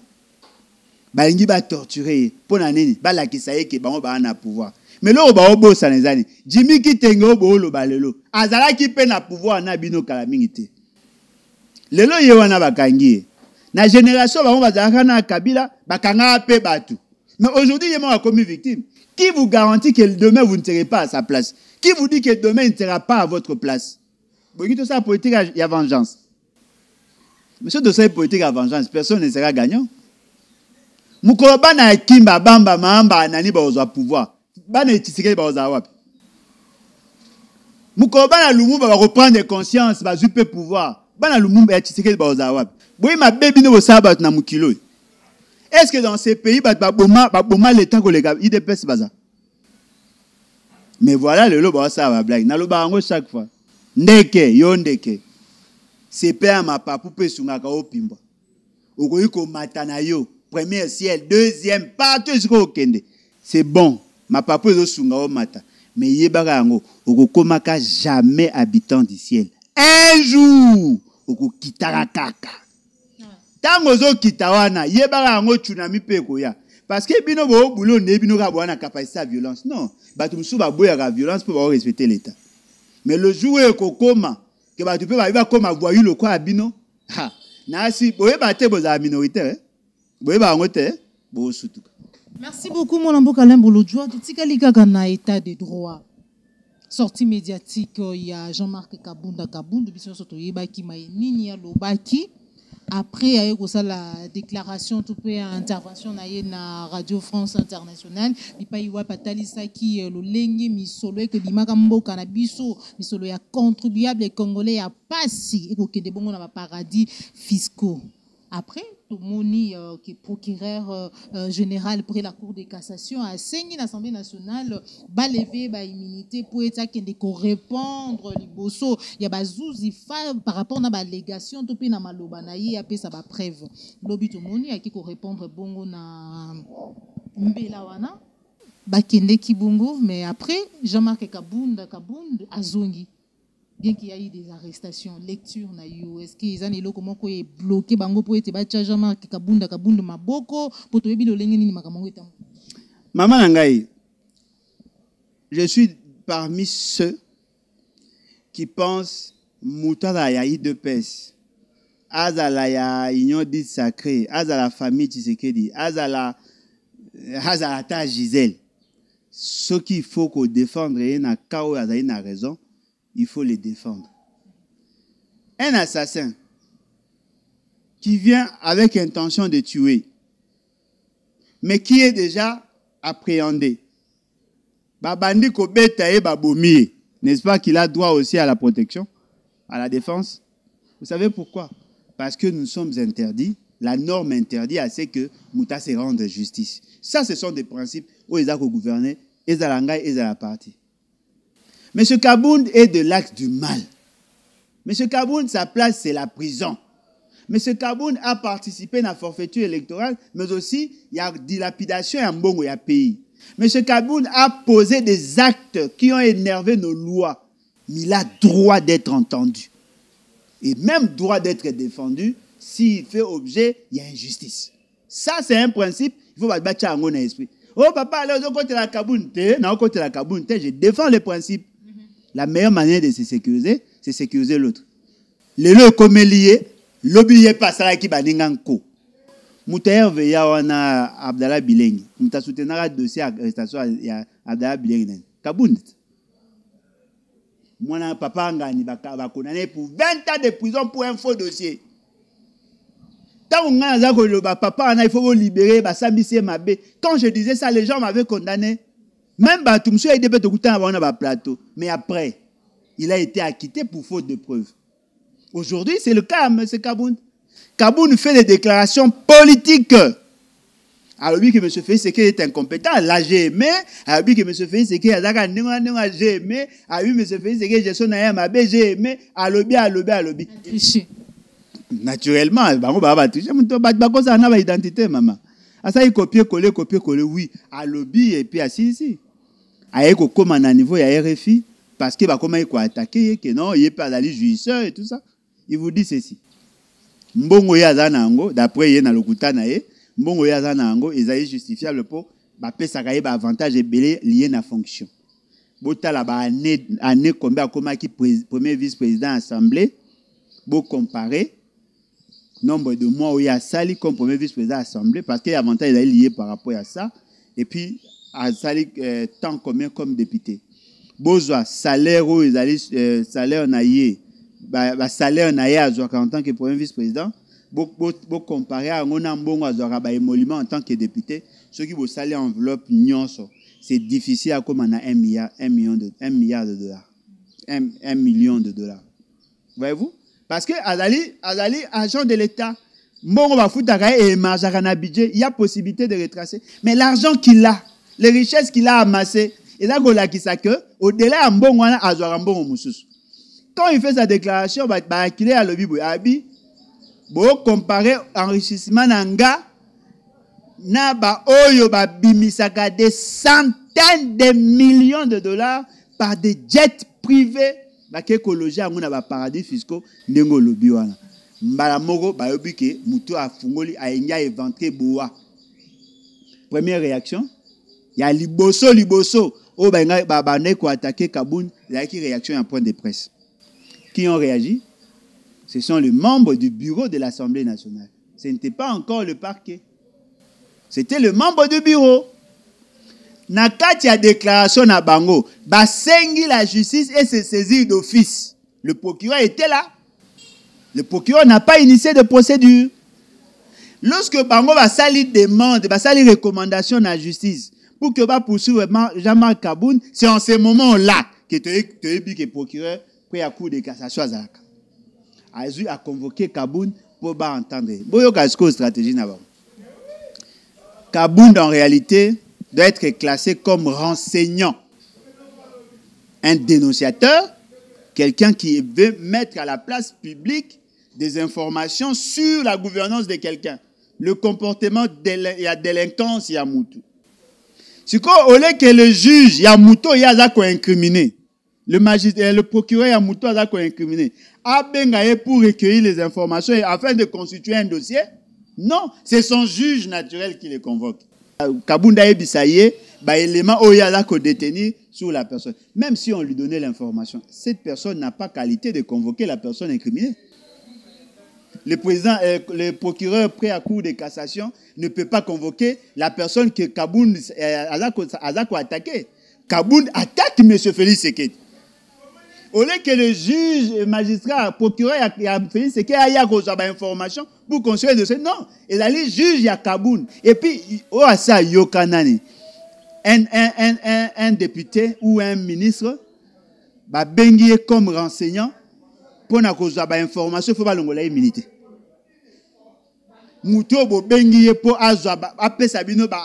Balingi ba torturer pour naneni ba la kisaye ke ba on na pouvoir. Mais là ba obo sanezani. Jimmy Kitenge obo lo balelo. Azala ki pe na pouvoir na bino kala mingite. Lelo ye wana bakangi. Na génération ba on ba zaka na Kabila bakanga pe batu. Mais aujourd'hui il est commis victime. Qui vous garantit que demain vous ne serez pas à sa place? Qui vous dit que demain il ne sera pas à votre place? Bon, tout ça politique il y a vengeance. Monsieur de ça politique à vengeance, personne ne sera gagnant. Mukoloba na kimba bamba mamba nani ba ozo pouvoir. Bana etisike ba ozo wapi. Mukoloba na Lumumba va reprendre conscience ba zupe pouvoir. Bana Lumumba etisike ba ozo wapi. Boyi ma baby no saba na mukilo. Est-ce que dans ces pays ba boma l'état kolega IDPS baza? Mais voilà le loba ça va blague. Na loba ngo chaque fois. Ndeke yo ndeke. C'est père ma papa pe sungaka opimba. Okoyi ko matana yo. Premier ciel, deuxième, partout jusqu'au Kende. C'est bon. Ma papa est au Sungao Mata. Mais Yebarango, Okokomaka jamais habitant du ciel. Un jour, Oko Kitarakaka. Tango zo Kitawana, Yebarango Tsunami Pekoya. Parce que bino bo boulot ne bino ka boana capacité à violence. Non. Batum souba boya la violence pour respecter l'État. Mais le jour où Okokoma, que batu pe va comme voyou le quoi bino. Ha. Na si boye bate boza minoritaire.
Merci beaucoup, mon ambo Kalem Bolodjoa. Tu sais qu'il y état de droit. Sortie médiatique, il y a Jean-Marc Kabunda, Bisson Sotoyeba qui m'a nini Lobaki. Après, il y a eu la déclaration, tout peu intervention na Radio France Internationale. Il y a eu Patalisa qui le lengue misolo que Bimakambo Kanabiso, misolo ya contribuable les Congolais ya passi et que des bons paradis fiscaux. Après, Tomoni, qui est procureur général près la Cour de cassation, a saigné l'Assemblée nationale, lever immunité pour être répondre liboso. Il y a bazouzi par rapport à la légation, tout na malobanaye, a sa preuve. Lobi Tomoni a qui répondre bongo na mbelawana, bakende kibungo, mais après Jean-Marc Kabunda azongi. Bien qu'il y ait des arrestations, lecture na yo, est-ce qu'ils ont élo comment quoi bloqué bango pour être bacha Jean-Marc Kabunda maboko pour toi bilo lengi ni makamango etam.
Maman Nangaï, je suis parmi ceux qui pensent Moutala ya IDPS, azala ya union dite sacrée, azala famille Tshisekedi, azala ta Gisèle. Ce qu'il faut qu'on défendre na kao azali na raison. Il faut les défendre. Un assassin qui vient avec intention de tuer, mais qui est déjà appréhendé. Babandi kobeta e babomi, n'est-ce pas qu'il a droit aussi à la protection, à la défense? Vous savez pourquoi? Parce que nous sommes interdits. La norme interdit à ce que Mouta se rende justice. Ça, ce sont des principes où ils ont gouverné, ils ont l'angay, ils ont la partie. M. Kabound est de l'axe du mal. M. Kabound, sa place, c'est la prison. M. Kabound a participé à la forfaiture électorale, mais aussi, il y a dilapidation et un bon pays. M. Kabound a posé des actes qui ont énervé nos lois. Mais il a droit d'être entendu. Et même droit d'être défendu, s'il fait objet, il y a injustice. Ça, c'est un principe, il faut battre en l'esprit. Oh papa, allez au côté de la Kaboun, non, au côté de la Kaboun, je défends le principe. La meilleure manière de se sécuriser, c'est sécuriser l'autre. Le lieu comme lié, l'obligé pas ça qui va n'enganko. Moutaire veilla wana Abdallah Bilengi. Mouta soutenara dossier arrestation ya Abdallah Bilengi. Kaboun. Moi papa ngani va condamné pour 20 ans de prison pour un faux dossier. Tant on a le papa il faut libérer ba sambisi mabe. Quand je disais ça, les gens m'avaient condamné. Même Batumsu a été peut être plateau. Mais après, il a été acquitté pour faute de preuves. Aujourd'hui, c'est le cas, M. Kaboun. Kaboun fait des déclarations politiques. Alors, lui, que M. Félix Sekedi est incompétent, là, j'ai aimé. Alors, lui, que M. Félix Sekedi j'ai aimé. Alors, lui, M. Félix Sekedi, j'ai aimé. Alors, naturellement, il va toucher. Ça n'a pas d'identité, maman. Ça, il copier-coller, oui. À lobby et puis assis ici. Aïe, comme à niveau, il y a RFI. Parce qu'il va comment il va attaquer, que non, il n'est pas allé jouisseur et tout ça. Il vous dit ceci. Mbongo yazanango, d'après il y a le koutanae, mbongo yazanango, ils sont justifiables pour baper ça caille avantage et belé lié na fonction. Bota là ba année combien comment qui premier vice-président assemblée, beau comparer nombre de mois où il y a sali comme premier vice-président assemblée parce que l'avantage est lié par rapport à ça et puis à sali temps commun comme député. Besoin salaire où ils allaient salaire naïe. Salaire naïe en tant que premier vice-président, beaucoup comparé à un ambon à émolument en tant que député, ceux qui vont salaire enveloppe c'est difficile à comme on a 1 million de dollars. 1 million de dollars. Voyez-vous? Parce que Azali, agent de l'État, bon, on va foutre et marger budget, il y a possibilité de retracer. Mais l'argent qu'il a, les richesses qu'il a amassées, et là, au-delà d'un bon, on a un bon moussous. Quand il fait sa déclaration, il est à l'objet. Bon, comparer enrichissement nanga, na ba oyo ba bimisaka des centaines de millions de dollars par des jets privés. Ba écologie amuna ba paradis fiscaux ndengo lobi wana. Mbala moko ba yobi ke mutu afungoli ayenga éventré boa. Première réaction, il y a liboso. Oh ba ne ko attaquer Kaboun, il y a qui réaction en point de presse. Qui ont réagi? Ce sont les membres du bureau de l'Assemblée nationale. Ce n'était pas encore le parquet. C'était le membre du bureau. Nakati a déclaration na bango, basengi la justice et se saisir d'office. Le procureur était là. Le procureur n'a pas initié de procédure. Lorsque bango va sali demande, va sali recommandation à la justice pour que va poursuivre Jean-Marc Kaboun, c'est en ce moment-là que tu dis que le procureur pris à coup de cassation a convoqué Kaboun pour entendre. Boyo kasko stratégie na bango. Kaboun, en réalité, doit être classé comme renseignant. Un dénonciateur, quelqu'un qui veut mettre à la place publique des informations sur la gouvernance de quelqu'un. Le comportement de la délinquance, il y a Moutou. C'est quoi, au lieu que le juge, il y a Moutou, il y a incriminé. Le procureur, il y a Moutou, il y a incriminé. Abengaye pour recueillir les informations afin de constituer un dossier. Non, c'est son juge naturel qui le convoque. Kabounda et Bissaye, élément où il y a là qu'on détenir sur la personne. Même si on lui donnait l'information, cette personne n'a pas qualité de convoquer la personne incriminée. Le procureur prêt à cour de cassation ne peut pas convoquer la personne que Kaboun a attaqué. Kaboun attaque M. Félix Sekedi. Au lieu que le juge, le magistrat, le procureur a fait ce qu'il y a des informations pour construire le dossier. Non, il a les juges, il y a Kaboun. Et puis, un député ou un ministre va benguer comme renseignant pour avoir des informations, il faut pas l'envoyer immunité. Mouto bo benguer pour avoir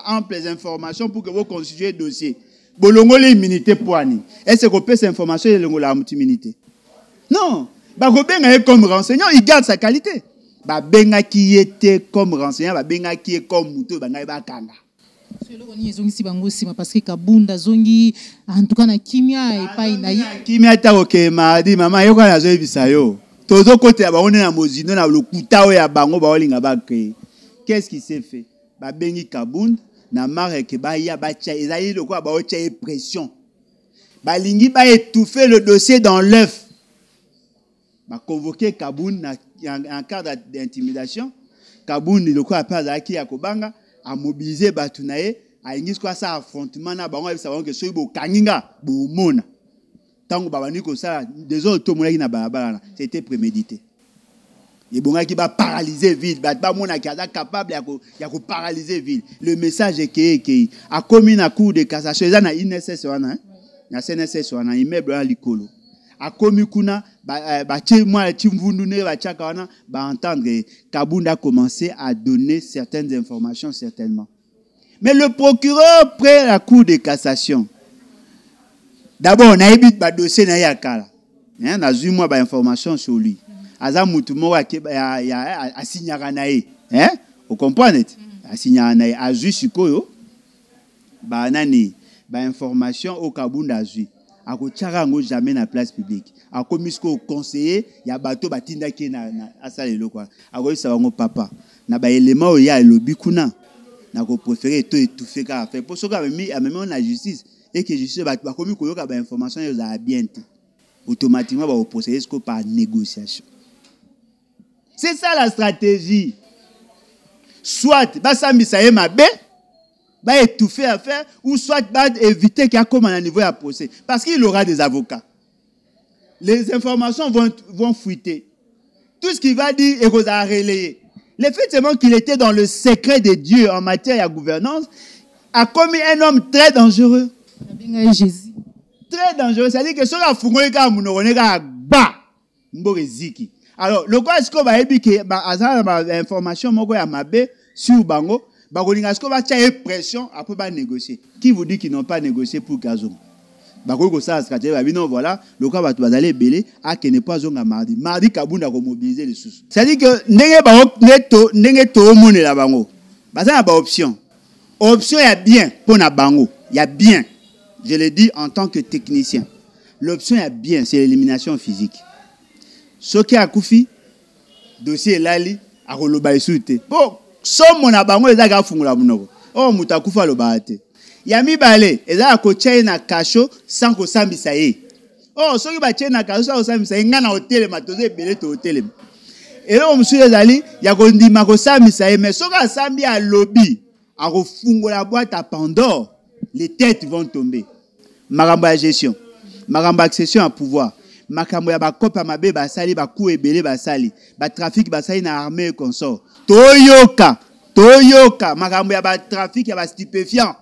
amples informations pour que vous constituiez le dossier. Bolongo l'immunité pour ani. Est-ce qu'on peut s'information et l'ongo la immunité? Non. Ba ko benga comme renseignant, il garde sa qualité. Ba benga qui était comme renseignant, ba benga qui est comme muto banga ba kanga.
Parce que Kabunda zongi en tout cas na kimia et pas inayi.
Kimia ta OK madi mama yoko na zo bisayo. Tozo côté ba on na mozino na lokuta o ya bango ba olinga ba créer. Qu'est-ce qui s'est fait? Ba bengi Kabunda na marre que ba ya ba tia ezali le quoi ba o tia pression ba lingi ba étouffer le dossier dans l'œuf ba convoquer Kaboun en cas d'intimidation Kaboun le quoi pas za ki ya kobanga a mobiliser batunaye a ingis quoi ça affrontement na bango savons que so bo kaninga bo mona tango babani ko ça des autres to monaki na balabala c'était prémédité. Et bon qui va paralyser ville, ba mona qui est capable ya ko paralyser ville. Le message est que a commis na cour de cassation ça na INSS wana na CNSS wana immeuble à likolo. A commis kuna ba moi timvundune ba chaka wana ba entendre Kaboun a commencé à donner certaines informations certainement. Mais le procureur près la cour de cassation d'abord on a évité ba dossier na yakala. Hein, na eu moi ba information sur lui. Aza mutu moko ya asinyaka na ye. Hein? Vous comprenez? Asinyaka na ye azui sikoyo ba nani ba information au Kaboun azui. Ako tchaka ngo jamais na place publique. Ako misko conseiller ya bato batinda ki na asalelo kwa. Ako isa ngo papa. Na ba élément o ya lobi kuna. Na ko préférer to étouffer ka faire. Pour ce ka même la justice et que justice ba komi koyoka ba information yo za bien. Automatiquement va procéder par négociation. C'est ça la stratégie. Soit ça misaye mabe, va étouffer à faire, ou soit va éviter qu'il y ait comme un niveau à procès. Parce qu'il aura des avocats. Les informations vont fuiter. Tout ce qu'il va dire est relayé. Le fait seulement qu'il était dans le secret de Dieu en matière de gouvernance a commis un homme très dangereux. Très dangereux. C'est-à-dire que ce qui a fait alors, le quoi est-ce qu'on va dire que l'information sur Bango, est-ce qu'on va faire pression après négocier? Qui vous dit qu'ils n'ont pas négocié pour Gazon? Non, voilà, le quoi va aller belé à qui n'est pas zonga mardi. Mardi, Kaboun a mobilisé les sous. C'est-à-dire que n'est to monde la Bango. Ça a option. Option, il y a bien pour na Bango. Il y a bien. Je le dis en tant que technicien. L'option, il y a bien, c'est l'élimination physique. Ce qui a koufi, dossier lali, a roloba esute. Bon, somme mon abango, les aga fungula munoko. Oh, mutakufa lo baate. Yami bale, eza akochaye na kasho, sans ko sambi saye. Oh, so ki ba chaye na kasho, sans ko sambi saye, nga na hotele, matoze bele to hotele. Et là, on me suit les alliés, ya ko ndima ko sambi saye, mais so ka sambi a lobby, a refungula boîte à Pandore, les têtes vont tomber. Maramba gestion, maramba accession à pouvoir. Makambo ya ba kopa mabe ba sali ba ku ebele ba sali ba trafic ba sali na armée consort toyoka makambo ya ba trafic ya ba stupéfiant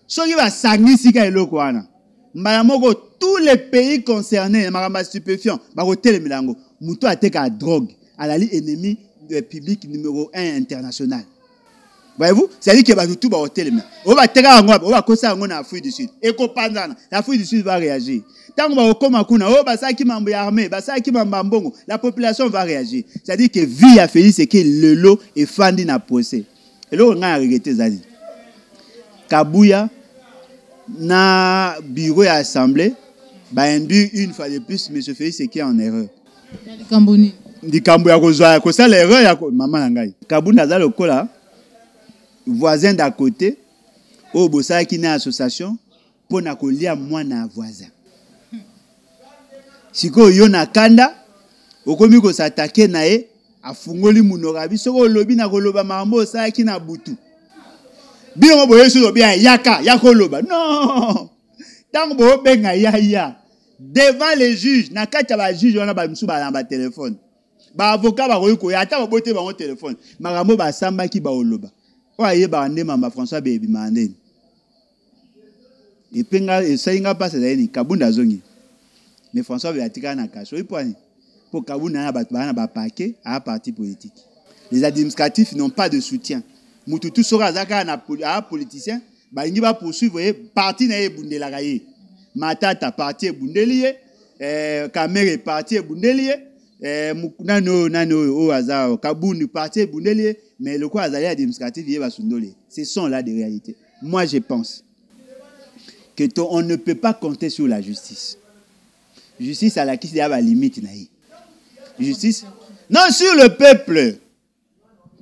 soki ba sangisi ka eloko wana mbala moko tous les pays concernés makambo ya stupéfiant ba ko telemela ngo muto ateka drogue alali ennemi public numéro 1 international. Voyez-vous, c'est-à-dire que ba tout ba hotel on va teka ngo on va kosa ngo na Afrique du Sud et ko panzana l'Afrique du Sud va réagir. Tant que la population va réagir. C'est-à-dire que vie a fait c'est que le lot est fandi na procès. Et là on a regretté ça. Kabouya na bureau et assemblée ba induire une fois de plus monsieur Félix c'est qui est en erreur. Ndi Kambouya kozwa ko ça l'erreur ya maman ngai. Kabunda za lokola voisin d'à côté au bossa qui na association pour na kolia mwana voisin. Siko yona kanda okomi ko s'attaquer nae afungoli munorabi soko lobi na koloba mambo sa kina butu bino boye so lobi yaka yakoloba non tango bo benga ya devant les juges na kata ba juge wana ba msuba na ba téléphone ba avocat ba koyiko ya ta bote ba on téléphone makambo ba samba ki ba oloba oye ba ndema ba François Bebi mande et penga e sainga passe d'aini Kabunda zongi. Mais François Beatika na kaso pour Kabouna na paquet à parti politique. Les administratifs n'ont pas de soutien. Mututu sera zaka na politicien, ba ngi ba poursuivre parti na bundela gaye. Matata parti bundelier, Kamere parti bundelier, nano o azar Kabouni parti bundelier, mais le quoi azali administratif yeba sundole. Ce sont là des réalités. Moi je pense que on ne peut pas compter sur la justice. Justice à la qui y a la limite. Justice. Non, sur le peuple.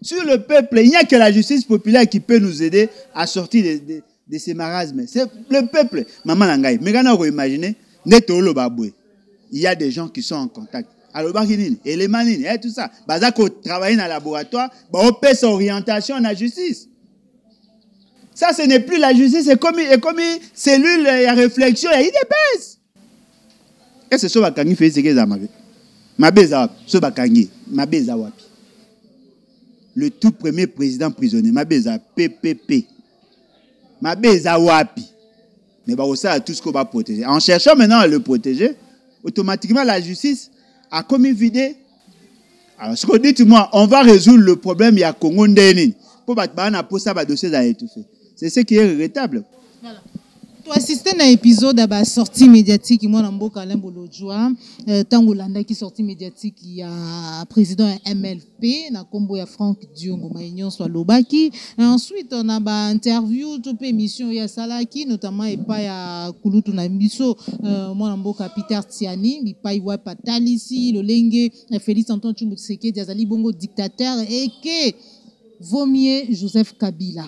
Sur le peuple, il n'y a que la justice populaire qui peut nous aider à sortir de ces marasmes. C'est le peuple. Maman Nangaï, mais quand on imagine, il y a des gens qui sont en contact. Alors, élément, tout ça. Bazako travaille dans le laboratoire, on peut s'orientation en la justice. Ça, ce n'est plus la justice, c'est comme une cellule, il y a réflexion, il y a IDPS. Et c'est ça qui fait ce que ça m'a fait. Le tout premier président prisonnier, Mabeza PPP. Mabeza Wapi. Mais bah, ça, tout ce qu'on va protéger. En cherchant maintenant à le protéger, automatiquement la justice a commis vidé. Alors, ce qu'on dit, tout le monde, on va résoudre le problème, il y a Congo Ndénin. Pour ça, le dossier a été fait. C'est ce qui est regrettable.
Voilà. Tu assistais à un épisode à la sortie médiatique, moi, dans le Tangolanda qui sortie médiatique, il y a président MLP, na combo ya Franck Diongo, Maïnion soit Lobaki. Ensuite, on a une interview, toute émission, il y a Salaki, notamment, et pas ya Kulutu Nambiso, moi, dans Peter Tiani, il pas y a Patalisi, le Lengue, Félix Antoine Tshisekedi, Diazali Bongo dictateur, et que Vomier Joseph Kabila.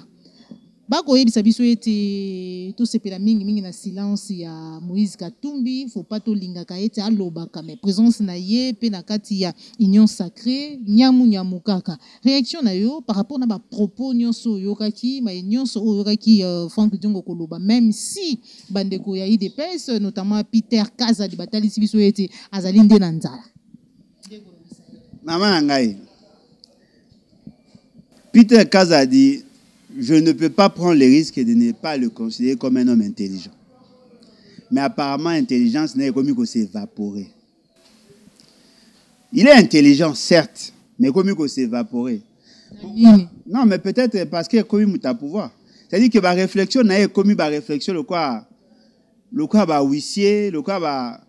Bako yebi sabiso ete to sepela mingi na silence ya Moïse Katumbi, faut pas to lingaka ete alobaka mais présence na ye pe na kati ya union sacrée nyamu kaka. Réaction na yo par rapport na ba propos nyonso yokaki ma nyonso yokaki Franck Diongo koloba, même si bandeko ya IDPS notamment Peter Kaza di batali sibiso ete azali nde na nzala.
Maman ngai Peter Kaza dit: je ne peux pas prendre le risque de ne pas le considérer comme un homme intelligent. Mais apparemment, l'intelligence n'est comme il s'évaporer. Il est intelligent, certes, mais comme il s'évaporer. Non, mais peut-être parce qu'il est comme il a pouvoir. C'est-à-dire que la réflexion n'est comme une réflexion, le quoi va huissier, le quoi va.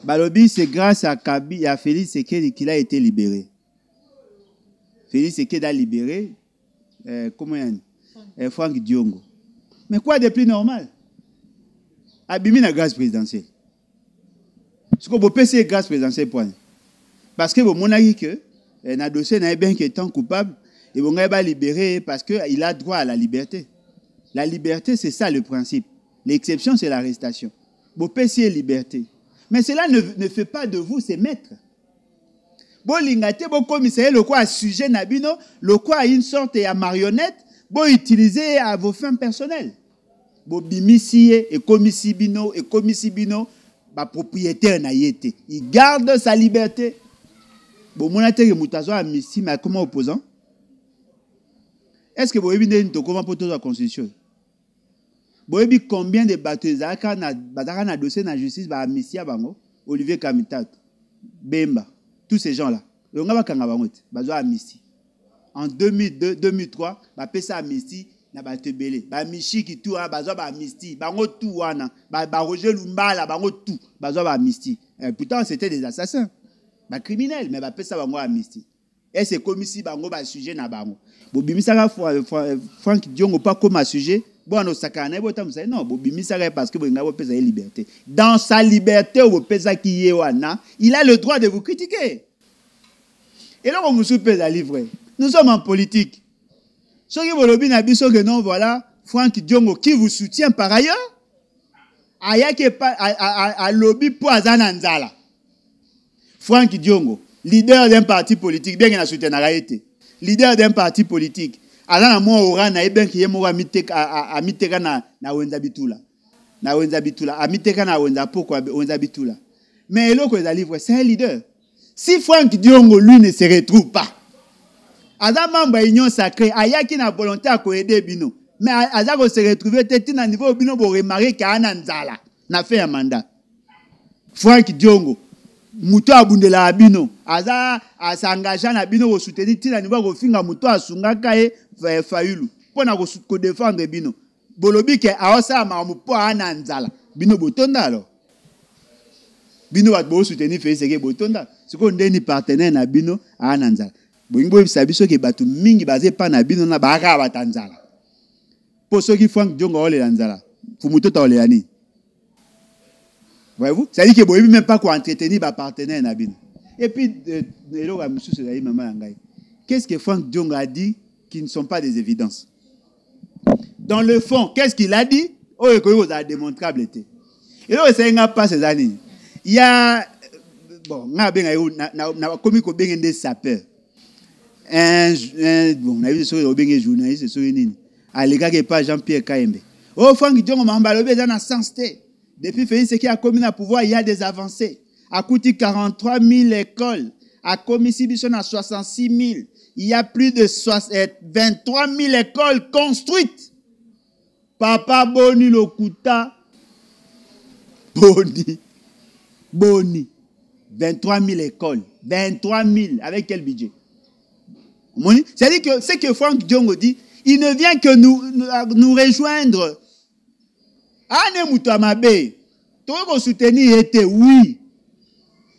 Balobi, c'est grâce à Kabi, à Félix Sekedi qu'il a été libéré. Félix Sekedi a libéré Franck Diongo. Mais quoi de plus normal? Abimi la grâce présidentielle. Ce que vous pouvez c'est grâce présidentielle point. Parce que vous m'avez dit que dans dossier n'a bien qu'étant coupable et vous n'avez pas libéré parce qu'il a droit à la liberté. La liberté, c'est ça le principe. L'exception, c'est l'arrestation. Vous pouvez c'est liberté. Mais cela ne fait pas de vous ses maîtres. Bon lingate, bon commissaire, le quoi sujet nabino, le quoi une sorte de marionnette, bon utiliser à vos fins personnelles. Bon bimisi et commisibino, bah propriétaire na yete. Il garde sa liberté. Bon monate que mutazo a missi, mais comment opposant? Est-ce que vous avez dit comment pour toute la constitution? Vous avez combien de bateaux na dossier na justice ba Missia bango, Olivier Kamitat, Bemba, tous ces gens là. Et on va kanga bango bazo amnistie. En 2002, 2003, ba pesa amnistie na ba tebele. Ba Michi ki tout bazo ba amnistie, bango tout wana, ba Roger Lumbala bango tout, bazo ba amnistie. Pourtant c'était des assassins. Ba criminels mais ba pesa bango amnistie. Et c'est comme si bango ba sujet na bango. Bo bimisaka Franck Diongo pas comme un sujet. Bon, non, parce que vous avez la liberté. Dans sa liberté, il a le droit de vous critiquer. Et là, on vous soupèse à livrer. Nous sommes en politique. Ce qui vous lobby n'a que non, voilà, Franck Diongo qui vous soutient par ailleurs. A lobby pour Azananzala. Franck Diongo, leader d'un parti politique, bien qu'il a soutenu la été. Leader d'un parti politique. Alana mo ora na eben ki yemo amiteka na wenza bitula. Na wenza bitula, amiteka na wenza poko wenza bitula. Mais eloko ezali vrai, c'est un leader. Si Franck Diongo lui ne se retrouve pas, Adam membre union sacrée, ayaki na volonté à aider bino. Mais Azako se retrouver tete na niveau bino bo remarquer kana nzala. Na fait un mandat. Franck Diongo muto abundela bino aza asangagea na bino ko soutenir tina niveau ko finga muto asungaka e fayulu pona ko défendre bino bolobi ke aosa ma mu po ana nzala bino botonda alors bino bat bo soutenir Félix Sekedi botonda siko ndeni partenaire na bino ana nzala boyimbo bisabiso ke batu mingi baze pa na bino na baka batanzala po soki Franck Diongo ole nzala fu muto ta ole yani
Voyez-vous?
C'est-à-dire que vous ne même pas quoi entretenir les partenaires. Et puis, qu'est-ce que Franck Diong a dit qui ne sont pas des évidences? Dans le fond, qu'est-ce qu'il a dit? Oh, il a démontrable. Et là, c'est un pas ces années. Il y a. Bon, on a commis des sapeurs. Bon, on a vu des journalistes, à l'égard de pas Jean-Pierre Kaembe. Oh, Franck Diong, on m'a enlevé dans la sens. Depuis Félix qui a commis à pouvoir, il y a des avancées. À coûté 43 000 écoles. À commis à 66 000. Il y a plus de 23 000 écoles construites. Papa Boni Lokuta. Boni. 23 000 écoles. 23 000. Avec quel budget? C'est-à-dire que ce que Franck Diong dit, il ne vient que nous rejoindre. Ane Moutamabe, toi qu'on soutenir était oui.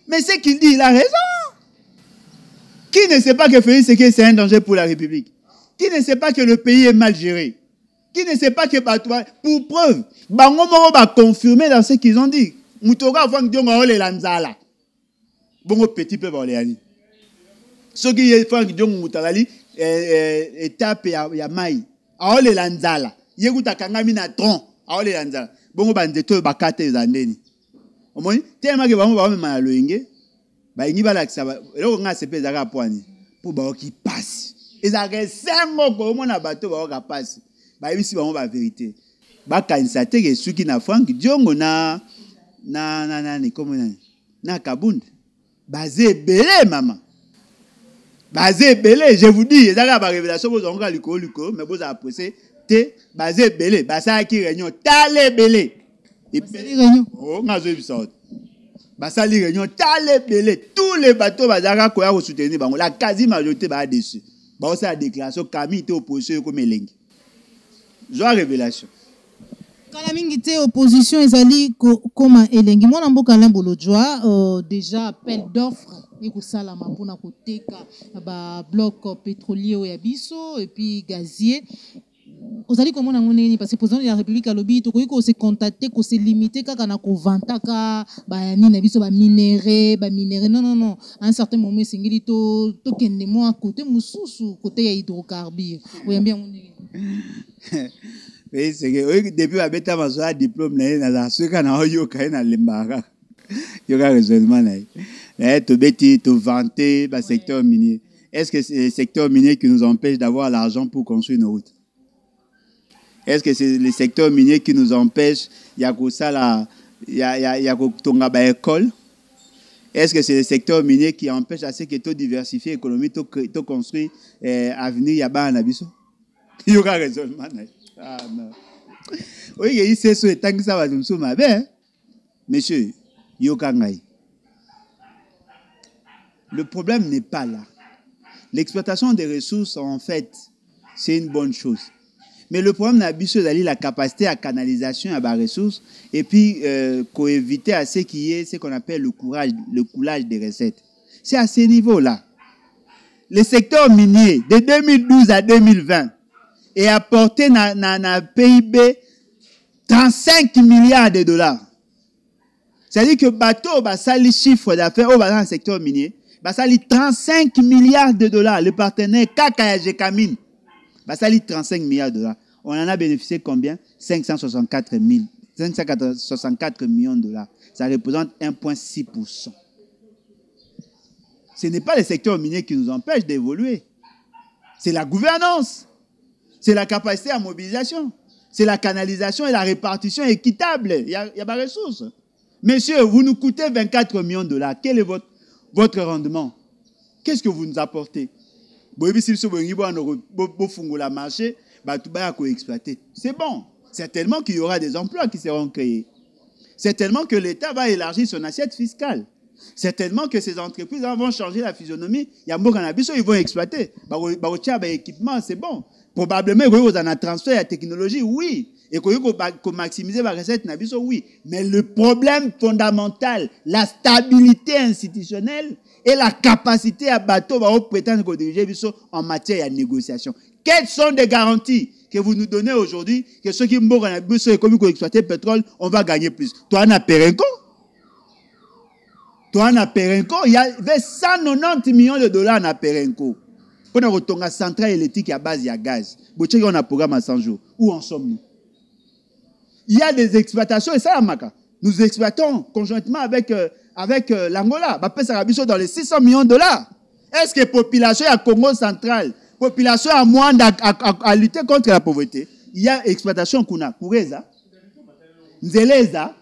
Mais ce qu'il dit, il a raison. Qui ne sait pas que Félix Sekei c'est un danger pour la République? Qui ne sait pas que le pays est mal géré? Qui ne sait pas que, pour preuve, Bangomo va confirmer dans ce qu'ils ont dit. Moutoga Franck Diong a olé lanzala. Bongo petit peu voléani. Ce qui est Franck Diong Moutalali, étape ya mai. A olé lanzala. Yeguta kangami na tron. A olé lanzala. Bongo bandeto bakate zandeni. Omoni, tellement que ba ma loenge. Ba ingi bala kisaba. Eloko nga sepe zaka poani. Pour ba ki passe. Ezaka sengo ko mona bato ba ka passe. Ba yebisi ba ba vérité. Ba kanisa te ke suki na Franck Diong na comment na Kabund. Basé belé maman. Basé belé, je vous dis, ezaka ba révélation bo zonga liko mais bo za apprécier te basé belé, basa ki réunion talé belé. Oh, on a vu ça. Basali réunion, tous les bateaux bazaka koya ko soutenir bango. La quasi majorité ba dessus. Ba ça la déclaration Camille était opposition comme Elengi. Joie révélation.
Kala mingi te opposition ezali comme Elengi. Moi namboka lembolo joie déjà appel d'offres et ko sala mapona ko teka ba bloc pétrolier ya biso et puis gazier. Vous allez comment on est parce que président de la République à lobby to ko se contacter ko se limiter kaka na ko vantaka ba ni na biso ba minerai non à un certain moment singili to kende mo à côté mususu côté ya hydrocarbures oui bien
oui c'est que depuis ba beta maso diplôme na la suka na yo ka na lembara yo ka raisonnement na to beti to vanter ba secteur minier. Est-ce que c'est le secteur minier qui nous empêche d'avoir l'argent pour construire nos routes? Est-ce que c'est le secteur minier qui nous empêche? Il y a tonga ba école. Est-ce que c'est le secteur minier qui empêche à ce que tu diversifies l'économie, tu construis avenir yaba na biso? Il y aura raisonnement. Ah non. Oui, il sait ce tant que ça va nous sommes bien. Monsieur, yokangai. Le problème n'est pas là. L'exploitation des ressources, en fait, c'est une bonne chose. Mais le problème c'est la capacité à canalisation à des ressources et puis éviter à ce qui est ce qu'on appelle le coulage des recettes. C'est à ce niveau-là. Le secteur minier de 2012 à 2020 est apporté dans PIB 35 milliards de dollars. C'est-à-dire que bateau ça les chiffres d'affaires dans le secteur minier, ça les 35 milliards de dollars. Le partenaire KKG Kamine. Ça lit 35 milliards de dollars. On en a bénéficié combien? 564 millions de dollars. Ça représente 1,6%. Ce n'est pas le secteur minier qui nous empêche d'évoluer. C'est la gouvernance. C'est la capacité à mobilisation. C'est la canalisation et la répartition équitable. Il y a pas de ressources. Monsieur, vous nous coûtez 24 millions de dollars. Quel est votre rendement? Qu'est-ce que vous nous apportez? C'est bon. Certainement qu'il y aura des emplois qui seront créés. Certainement que l'État va élargir son assiette fiscale. Certainement que ces entreprises vont changer la physionomie. Il y a beaucoup ils vont exploiter. Équipement, c'est bon. Probablement, ils vont en transfert à la technologie, oui. Et qu'ils vont maximiser la recette, oui. Mais le problème fondamental, la stabilité institutionnelle, et la capacité à bateau va prétendre diriger en matière de négociation. Quelles sont les garanties que vous nous donnez aujourd'hui que ceux qui mourent en exploiter le pétrole, on va gagner plus? Toi, on a Pérenco? Toi, à Perenco, il y avait 190 millions de dollars à Perenco. Pour nous retourner à centrale électrique à base, il y a gaz. On a un programme à 100 jours. Où en sommes-nous? Il y a des exploitations, et ça, la maca. Nous exploitons conjointement avec l'Angola. Ça va dans les 600 millions de dollars. Est-ce que la population à Congo central, population à moins à lutter contre la pauvreté? Il y a exploitation kuna Kureza, Nzeleza,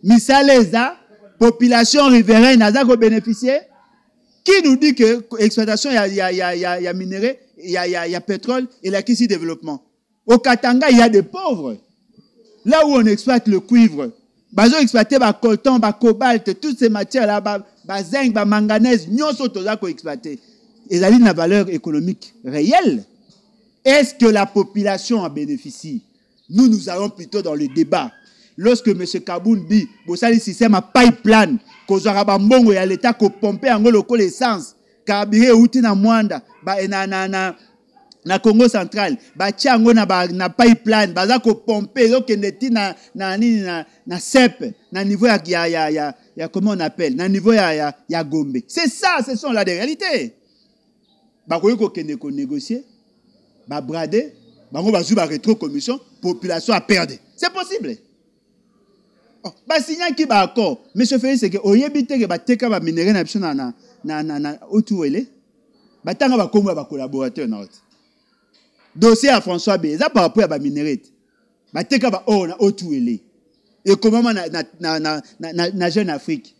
Misaleza, population riveraine, n'a pas bénéficié. Qui nous dit que l'exploitation, il y a minerai, il y a pétrole et il y a ici développement? Au Katanga, il y a des pauvres. Là où on exploite le cuivre, ils ont exploité le coltan, le cobalt, toutes ces matières-là, le zinc, le manganèse, nous sommes exploités. Et ça a une valeur économique réelle. Est-ce que la population en bénéficie? Nous allons plutôt dans le débat. Lorsque M. Kaboun dit, vous savez, le système a pipeline, qu'on aura bambongo, il y a l'État qui pompe en gros l'essence, carburé outi na Mwanda, na Congo central, tiango na pipeline, baza ko pomper, donc neti na CEP, na niveau ya comment on appelle, na niveau ya Gombe. C'est ça, ce sont là des réalités. Bakoyi ko kende ko négocier, brader, bango bazu ba rétro commission, population a perdu. C'est possible. Signer qui ba accord, monsieur Félix c'est que oyebite que ba teka ba minerai na biso na otuwele, ba tanga ba komba ba collaborateur na autre. Dossier à François B. Ça par rapport à la minérite. Bah teka ba oh na otuele. Et comment na Jeune Afrique.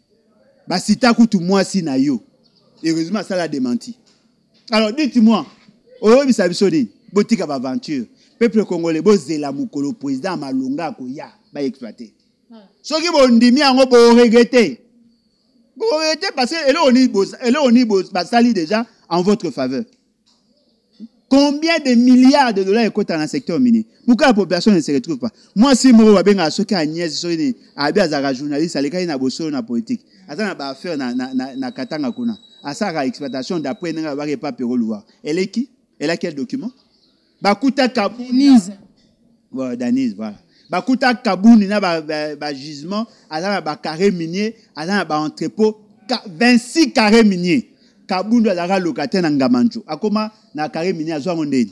Bah sita kutu moi si na yo. Heureusement ça l'a démenti. Alors dites-moi, oh bisa bisodi, botika ba aventure. Peuple congolais bo zela mukolo président Malonga ko ya ba exploiter. Soki bo ndimi ango bo regretter. Bo regretter parce que on y ba sali déjà en votre faveur. Combien de milliards de dollars écoutent dans le secteur minier? Pourquoi la population ne se retrouve pas? Moi, si je suis à ce qu'il y a des journalistes, il y a des politique. Il y a des affaires na Katanga kuna. À ça, l'exploitation d'après, il n'y a pas de voir. Elle est qui? Elle a quel document? Bakuta Kaboun. Denise. Voilà, Denise, voilà. Bakuta Kaboun, il y a un gisement, il y a un carré minier, il y a un entrepôt, 26 carrés miniers. Kaboun doit avoir locataire dans Ngamanjo. Akoma na carré minier à Zouamondeni.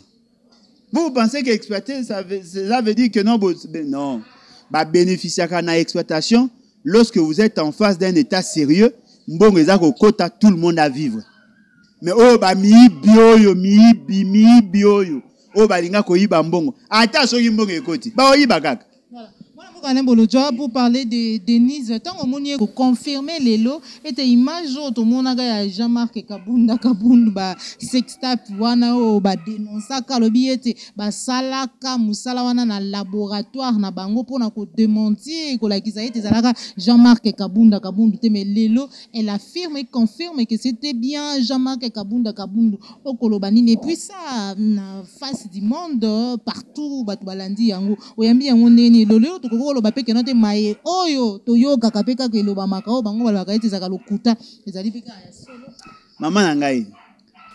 Vous pensez qu'exploiter, ça veut dire que non, non. Bah, bénéficier de l'exploitation, lorsque vous êtes en face d'un état sérieux, bon, tout le monde à vivre. Mais oh, bah, mi bioyo. Oh, bah, linga ko yiba mbongo. Ata so yimbongo ekoti. Bah, yiba kaka.
Pour parler de Denise, tant qu'on a confirmé les lots, et des images au monde a Jean-Marc Kabunda sextap wana o dénoncer kalobi ete salaka musala wana na laboratoire na bango pona ko démentir ko la kisa ete zalaka Jean-Marc Kabunda mais lelo elle affirme et confirme que c'était bien Jean-Marc Kabunda au Kolobani et puis ça na face du monde partout batu balandi yango oyambi yango neni lolo to ko loba pe ke note maye oyo to yoga kapeka ke loba makao bango balaka ete zaka lokuta ezali peka ya solo.
Maman na ngai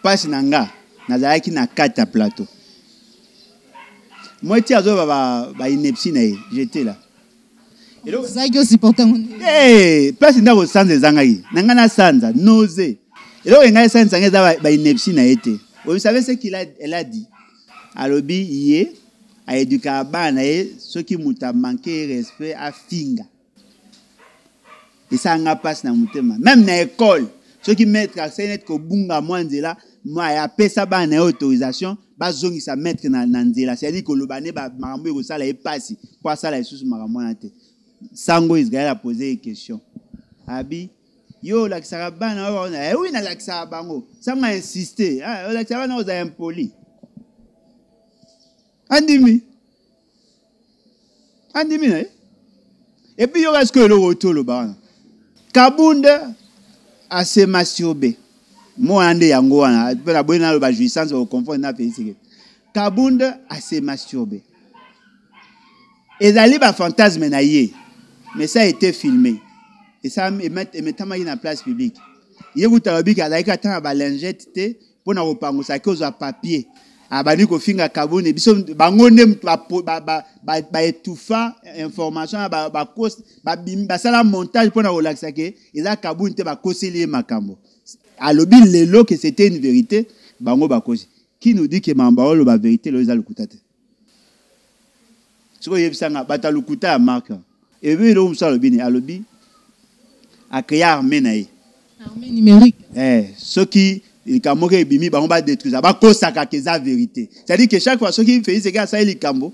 passe na nga nazalaki na kata plateau. Moi ti azo ba inepsi na j'étais là. Et donc
ça qui supporter mon
place ndako sanza zangai nanga na sanza nausée. Et donc ngai sanza ngeza ba inepsi na été. Vous savez ce elle a dit? Alobi yé a éduqué bana ceux qui muta manqué respect à finga. Et ça nga passe na mutema. Même na école, ceux qui mettent à senet ko bunga mwanzela, moi ya pesa bana autorisation, ba zongi sa mettre na nzela. C'est-à-dire que le bané ba marambo ko sala e passi, pour ça la sous marambo na te. Sango Israël a posé une question. Abi yo la kisarabana oui na la kisabango. Ça m'a insisté. Ah la kisarabana on a impoli. Andimi, et puis il y aura ce que le retour le baron. Kabunda a se masturbé. Moi ande yango wana, pe la bonne le jouissance au confort na pays. Kabunda a se masturbé. Et d'aller ba fantasme na yé. Mais ça a été filmé. Et ça metama na place publique. Yé vous tabi ka laika tan ba lingette te pour na repango ça cause à papier. abani ko finga kabone biso bangonde ba etufa information ba cause ba sala montage pour na relaxer que eza kabone te ba koseli makambo alobi lelo que c'était une vérité bango ba cause qui nous dit que mambalo ba vérité lo eza lukutate siko yebisanga bata lukuta ya marque et puis lo msalo bini alobi a créer armée naïe
armée numérique
ceux qui il kamoke bimi ba on va détruire ba kosaka que ça vérité c'est-à-dire que chaque fois ceux qui fait ce gars ça il kambo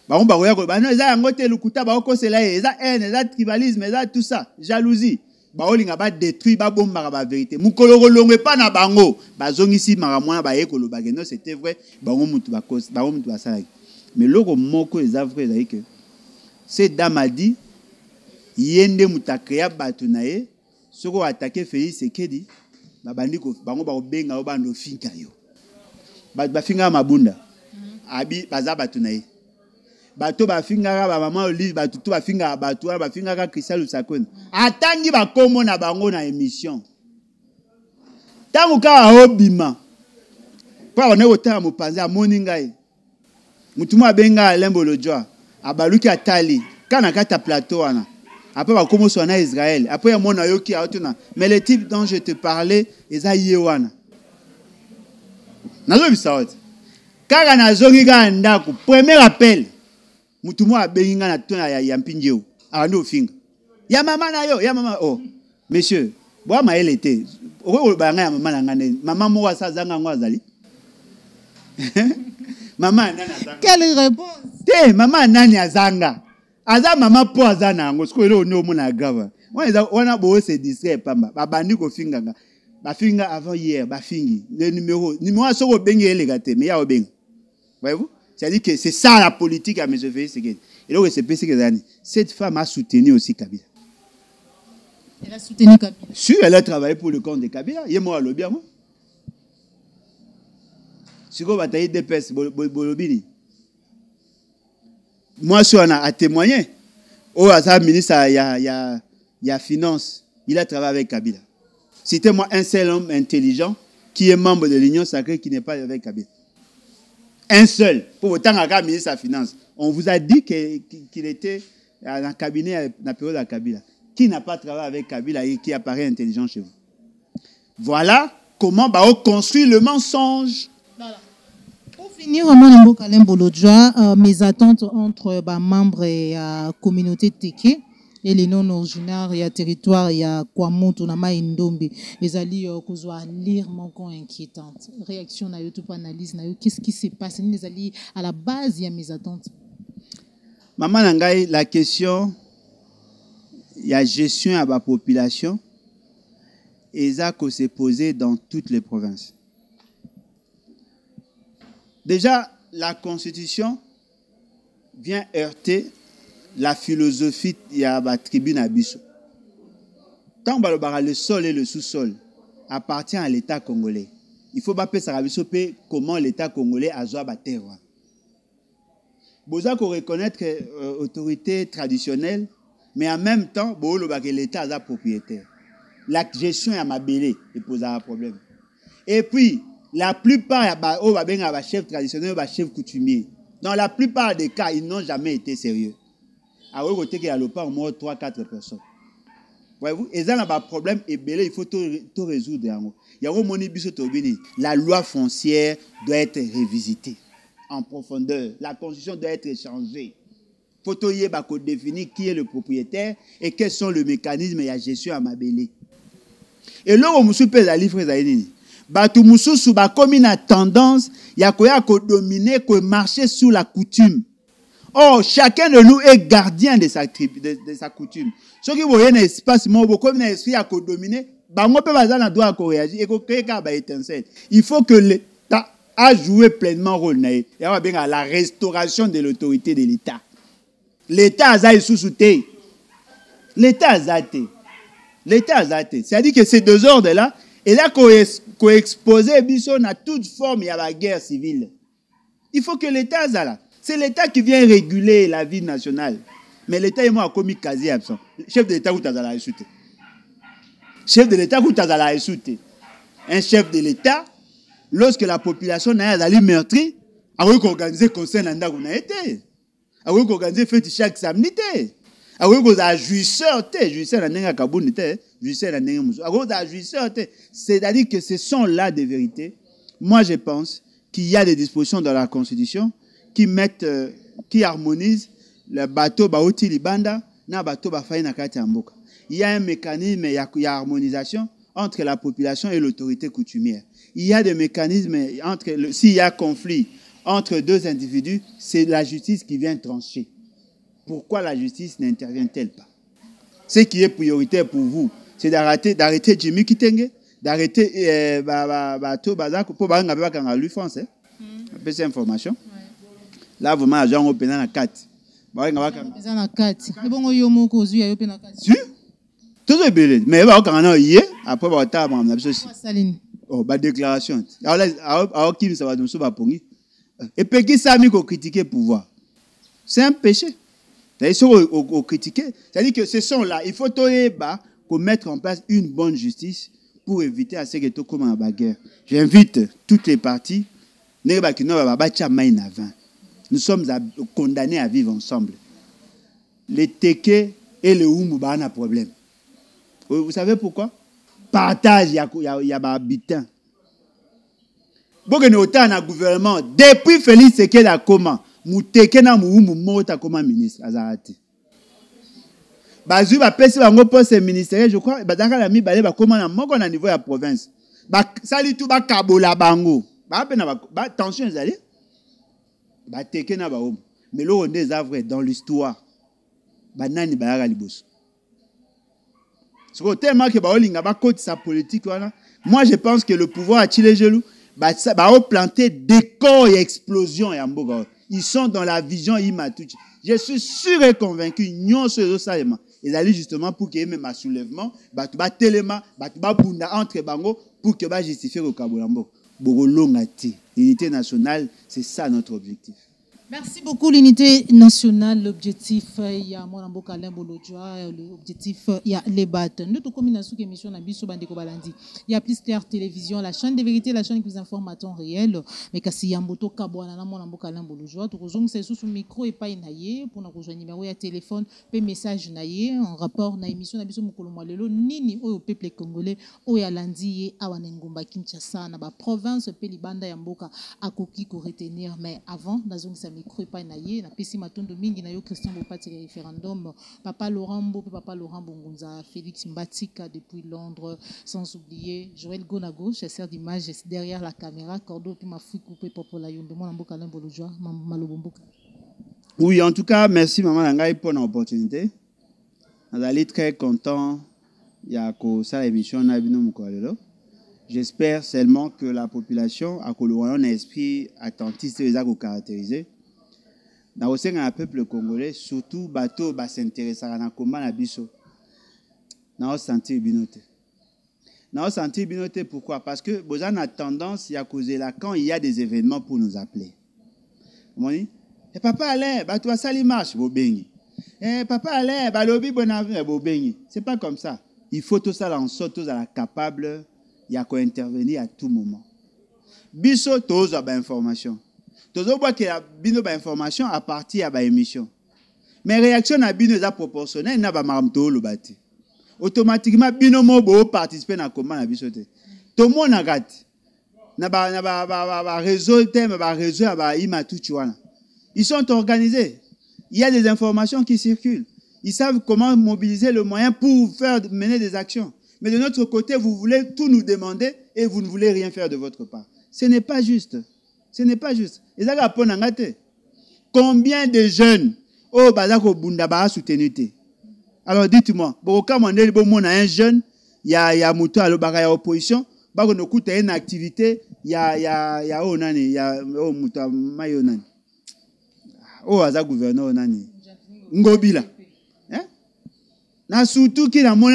ba on ba roya ko ba non ça ngote lukuta ba ko cela ça haine ça tribalisme ça tout ça jalousie ba olinga ba détruire ba bomba ba vérité mukolo longwe pas na bango ba zongisi maramwana ba yekolo ba non c'était vrai ba on mutu ba cause ba on mutu ba ça mais loko moko les vrai là que cette dame a dit yende mutakrea batu nae soko attaquer Félix Sekedi babandiko bango ba obenga o bando finga yo ba finga mabunda abi baza batu nae bato ba finga ba mama Olive batu to ba finga batu ba finga ka Christian Lusakoni atangi ba komo na bango na émission tangu ka obima pa one otanga mopanzi amoni ngai mutumu abenga Lembolo Joa abaluki atali kana kata plateau wana. Après, on commence en Israël. Après, on a yoki à autona. Mais les types dont je te parlais, ils ont yewana. Nazo bisawat. Car na zongi ga ndako. Premier appel. Mutumu a benga na tona ya mpinjeo. Ando finga. Ya mama na yo, ya mama oh. Monsieur, boa ma elle était. O banga ya mama na ngane. Mama mo wa sa zanga ngwa zali. Mama nana zanga.
Quelle réponse?
Te mama nani azanga. Aza mama po aza na ngo siko elo no mona grave wana bo se distrait pamba babandi ko finganga ba finga avant hier ba fingi le numéro soko bengi ele gate mais ya obenga voyez-vous c'est-à-dire que c'est ça la politique à monsieur Félix Sekedi et donc c'est parce que cette femme a soutenu aussi Kabila.
Elle a soutenu Kabila.
Si elle a travaillé pour le compte de Kabila yemo alobi moi siko bataille DPS bolobini. Moi, je suis à témoigner. Au hasard, ministre, il y a finance. Il a travaillé avec Kabila. C'était moi un seul homme intelligent qui est membre de l'Union sacrée qui n'est pas avec Kabila. Un seul. Pour autant, un ministre de la Finance. On vous a dit qu'il était dans le cabinet dans la période de Kabila. Qui n'a pas travaillé avec Kabila et qui apparaît intelligent chez vous. Voilà comment on construit le mensonge.
Voilà. Pour finir, Mboka Lembolo Joa, mes attentes entre membres et communauté Teke et les non-originaires, il y a territoire, il y a Kwamoto, Nama Indombi, les alliés kozwa lire manquant inquiétante. Réaction na YouTube analyse na qu'est-ce qui s'est passé les alliés à la base il y a mes attentes.
Maman Nangai, la question il y a gestion à la population et ça que s'est posé dans toutes les provinces. Déjà, la Constitution vient heurter la philosophie de la tribune Abisso. Tant que le sol et le sous-sol appartient à l'État congolais, il faut pas penser comment l'État congolais a joué à terre. Vous avez reconnaître l'autorité traditionnelle, mais en même temps, l'État est propriétaire. La gestion est à Mabélé et pose un problème. Et puis, la plupart des chefs traditionnels, des chefs coutumiers, dans la plupart des cas, ils n'ont jamais été sérieux. À côté qu'il y a au moins 3-4 personnes. Voyez-vous, et ça, un problème, il faut tout résoudre. Il y a la loi foncière doit être révisitée en profondeur. La constitution doit être changée. Il faut définir qui est le propriétaire et quels sont les mécanismes de la gestion à Mabélé. Et là, on se peut la livre Batu mususu ba komi na tendance ya koya ko dominer ko marcher sous la coutume. Or chacun de nous est gardien de sa tribu de sa coutume. Ce qui voyez na espace mo comme na esprit ya ko dominer, bango pe bazana doit ko réagir et ko créer ka ba étincelle. Il faut que l'État a joué pleinement rôle na et on va bien la restauration de l'autorité de l'État. L'État a sous-souté. L'État a zaté. L'État a zaté. C'est-à-dire que ces deux ordres là et là, qu'on exposé Bisson à toute forme, il y a la guerre civile. Il faut que l'État soit là. C'est l'État qui vient réguler la vie nationale. Mais l'État est moi commis quasi absent. Chef de l'État, où tu as la insulté. Chef de l'État, où tu as la insulté. Un chef de l'État, lorsque la population n'a pas meurtri, akoki organiser conseil na ndako na été akoki organiser fête chaque samedi te akoki kozala jouisseur te jouisseur na ndenge kabuni te jouisseur na ndenge mosusu akoki kozala jouisseur te c'est-à-dire que ce sont là des vérités. Moi je pense qu'il y a des dispositions dans la constitution qui mettent qui harmonisent le bateau baouti libanda na bateau bafai na kati ya mboka. Il y a un mécanisme, il y a harmonisation entre la population et l'autorité coutumière. Il y a des mécanismes entre s'il y a conflit entre deux individus, c'est la justice qui vient trancher. Pourquoi la justice n'intervient-elle pas? Ce qui est prioritaire pour vous, c'est d'arrêter Jimmy Kitenge, d'arrêter bateau bazako pour banga bakanga lui France hein. Ces informations. Là vraiment agent au pénal na 4. Banga bakanga
na 4. Et bon yo moko ozu yo pénal 4.
Tout est belé, mais ba okanga hier après ba taba na biso. Oh ba déclaration. Alors qui ça va nous ba pongi. Et puis qui ça mi ko critiquer pouvoir. C'est un péché. Ils sont au critiquer, c'est-à-dire que ce sont là, il faut mettre en place une bonne justice pour éviter à ce que tout comme en bagarre. J'invite toutes les parties. Nous sommes condamnés à vivre ensemble. Les Teke et les Oumou ont un problème. Vous savez pourquoi? Partage, il y a des habitants. Beaucoup de gouvernement, depuis Félix Sekedi a comment? Mouteke na Oumou mota comme ministre azarati. Bazu ba pesi bango poste ministériel, je crois, bazaka la mi balé ba comment na moko na niveau ya province. Ba sali tout ba kabola bango. Ba pena ba tension ezali. Ba teke na ba homme. Mais l'on des œuvres dans l'histoire. Ba nani ba yaka liboso. C'est tellement que ba olinga ba côté sa politique voilà. Moi je pense que le pouvoir a tiré gelou, ba planter décor et explosion ya mboka. Ils sont dans la vision Imatuchi. Je suis sûr et convaincu qu'ils sont ils allaient justement pour qu'il y ait même un soulèvement, entre bango pour que va justifier le Kabulambo. L'unité nationale, c'est ça notre objectif.
Merci beaucoup l'unité nationale. L'objectif, il y a Monambo Kalin Bolodjoa, l'objectif, il y a les battes. Nous, tout comme une émission, il y a plus clair télévision, la chaîne de vérité, la chaîne qui vous informe à temps réel. Mais quand il y a un moto Kabouana, Monambo Kalin Bolodjoa, tout le monde c'est sous micro et pas inaillé pour nous rejoindre numéro et téléphone, peu message naillé, en rapport na émission, na biso mukolo lelo nini au peuple congolais, au ya lundi, à Wanengomba Kinshasa, na ba province, Pelibanda Yamboka, à Koki pour retenir. Mais avant, dans une micro pas naïe na pesi matondo mingi na yo Christian Bopati référendum papa Laurent Bongonza Félix Mbatika depuis Londres sans oublier Joël Gonago chasseur d'images derrière la caméra cordo puis ma fouille coupée pour la yonde mon amboka limbolojwa malobomboka.
Oui, en tout cas merci maman Langai pour l'opportunité. On est très content il y a que ça émission na bino mukolelo. J'espère seulement que la population a un esprit attentiste et caractérisé. Dans le peuple congolais, surtout bateau s'intéresse à la combat na biso. Dans le sentir binoté. Dans le sentir binoté pourquoi? Parce que vous avez tendance à causer là quand il y a des événements pour nous appeler. Comment dit? Et papa Alain, bateau sali marche bobengi. Eh papa Alain, balobi bonavre bobengi. C'est pas comme ça. Il faut tout ça en sorte tous à la capable, il y a qu'à intervenir à tout moment. Biso tous à information. Tozo bois que la bino ba information à partir à ba émission. Mais réaction à bino est proportionnelle na ba maramto lo bati. Automatiquement bino mo bo participer na comment na biso te. Tout le monde a gâté. Na ba réseau thème ba réseau ba Imatuchi wana. Ils sont organisés. Il y a des informations qui circulent. Ils savent comment mobiliser le moyen pour faire mener des actions. Mais de notre côté, vous voulez tout nous demander et vous ne voulez rien faire de votre part. Ce n'est pas juste. Ce n'est pas juste. Combien de jeunes au Bazako Bundaba soutenu? Alors dites-moi, quand on a un jeune, il y a Mouto à l'Obara opposition, on a une activité, il y a Onani, il y a Mouto Mayonani. Oh, Aza gouverneur Onani. Ngobila. Na surtout qu'il a mon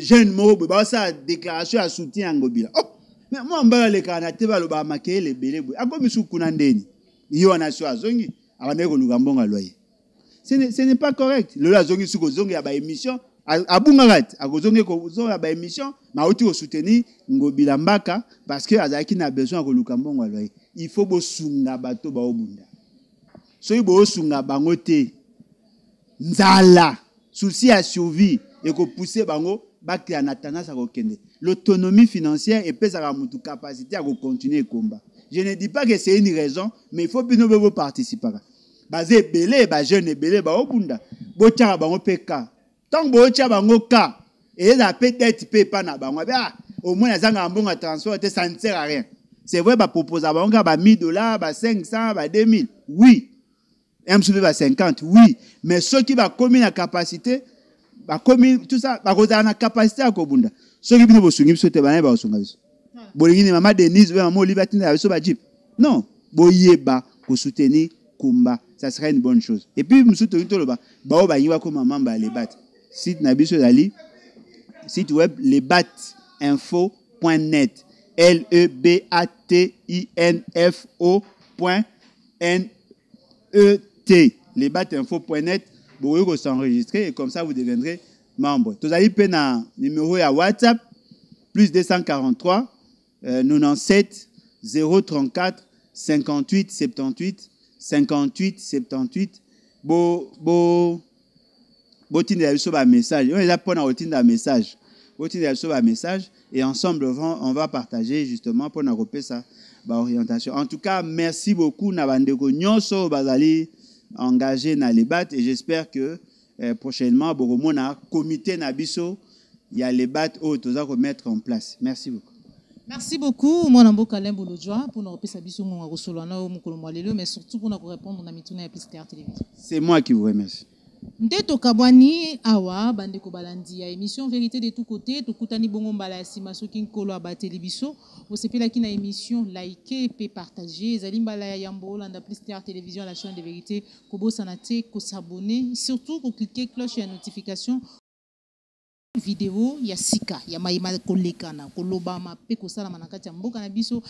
jeune mot, ça déclaration à soutien à Ngobila. Oh! Mais moi, je vais aller à l'Obama maquiller les bélés. À quoi je suis kunandeni? Il y a un assuré à Zongi. Ce n'est pas correct. Le Zongi sous Zongi a émission. À Bungarat, à Zongi a émission. Mais aussi au soutenir Ngobila Mbaka parce que Azaki n'a besoin de Lukambonga loyer. il faut bosunga bato ba obunda. Soki bosunga bango te nzala souci à survie et ko pousser bango bakki en attendance à kokende. L'autonomie financière et pèse à mutu capacité à continuer le combat. Je ne dis pas que c'est une raison, mais il faut que nous participions. Basé belé ba jeune belé ba obunda. Bo tia bango peka. Tant bo tia bango ka et la peut-être peut pas na bango. Au moins les gens ont un transport, ça ne sert à rien. C'est vrai, bah propose à bango ba $1000, ba 500, ba 2000. Oui. M ba 50, oui. Mais ceux qui va commis la capacité, ba commis tout ça, ba koza na capacité à kobunda. Ceux qui bino bosungi biso te ba ba osunga biso. Bolingini maman Denise, maman Olivatine avec so ba jeep. Non, boyeba ko soutenir Kumba, ça serait une bonne chose. Et puis, nous soutenons tout le bas. Bao ba yiwa ko maman ba lebat. Site nabiso dali, site web lebatinfo.net. lebatinfo.net. Lebatinfo.net. Vous pouvez s'enregistrer et comme ça vous deviendrez membre. Vous avez un numéro à WhatsApp plus 243 97 034 58 78 58 78. Tinda biso ba message. On est là pour na tinda message. Tinda biso ba message et ensemble on va partager justement pour na repérer ça ba orientation. En tout cas, merci beaucoup na bandeko nyonso bazali engagé na lebat et j'espère que prochainement bokomo na comité na biso ya lebat o toza ko mettre en place. Merci beaucoup.
Merci beaucoup, mon ambo Kalembo Lodjoa, pour nous repasser biso mon rosolana au mukolo mwalelo, mais surtout pour nous répondre na mituna ya Pistère Télévision.
C'est moi qui vous remercie.
Ndeto kabwani awa bandeko balandi ya émission vérité de tous côtés tokutani bongo mbala ya sima soki nkolo abateli biso osepelaki na émission liker et partager ezali mbala ya yambo landa Pistère Télévision la chaîne de vérité kobosana te ko s'abonner surtout ko cliquer cloche ya notification vidéo ya sika ya mayima kolekana kolobama pe kosala manakati ya mboka na biso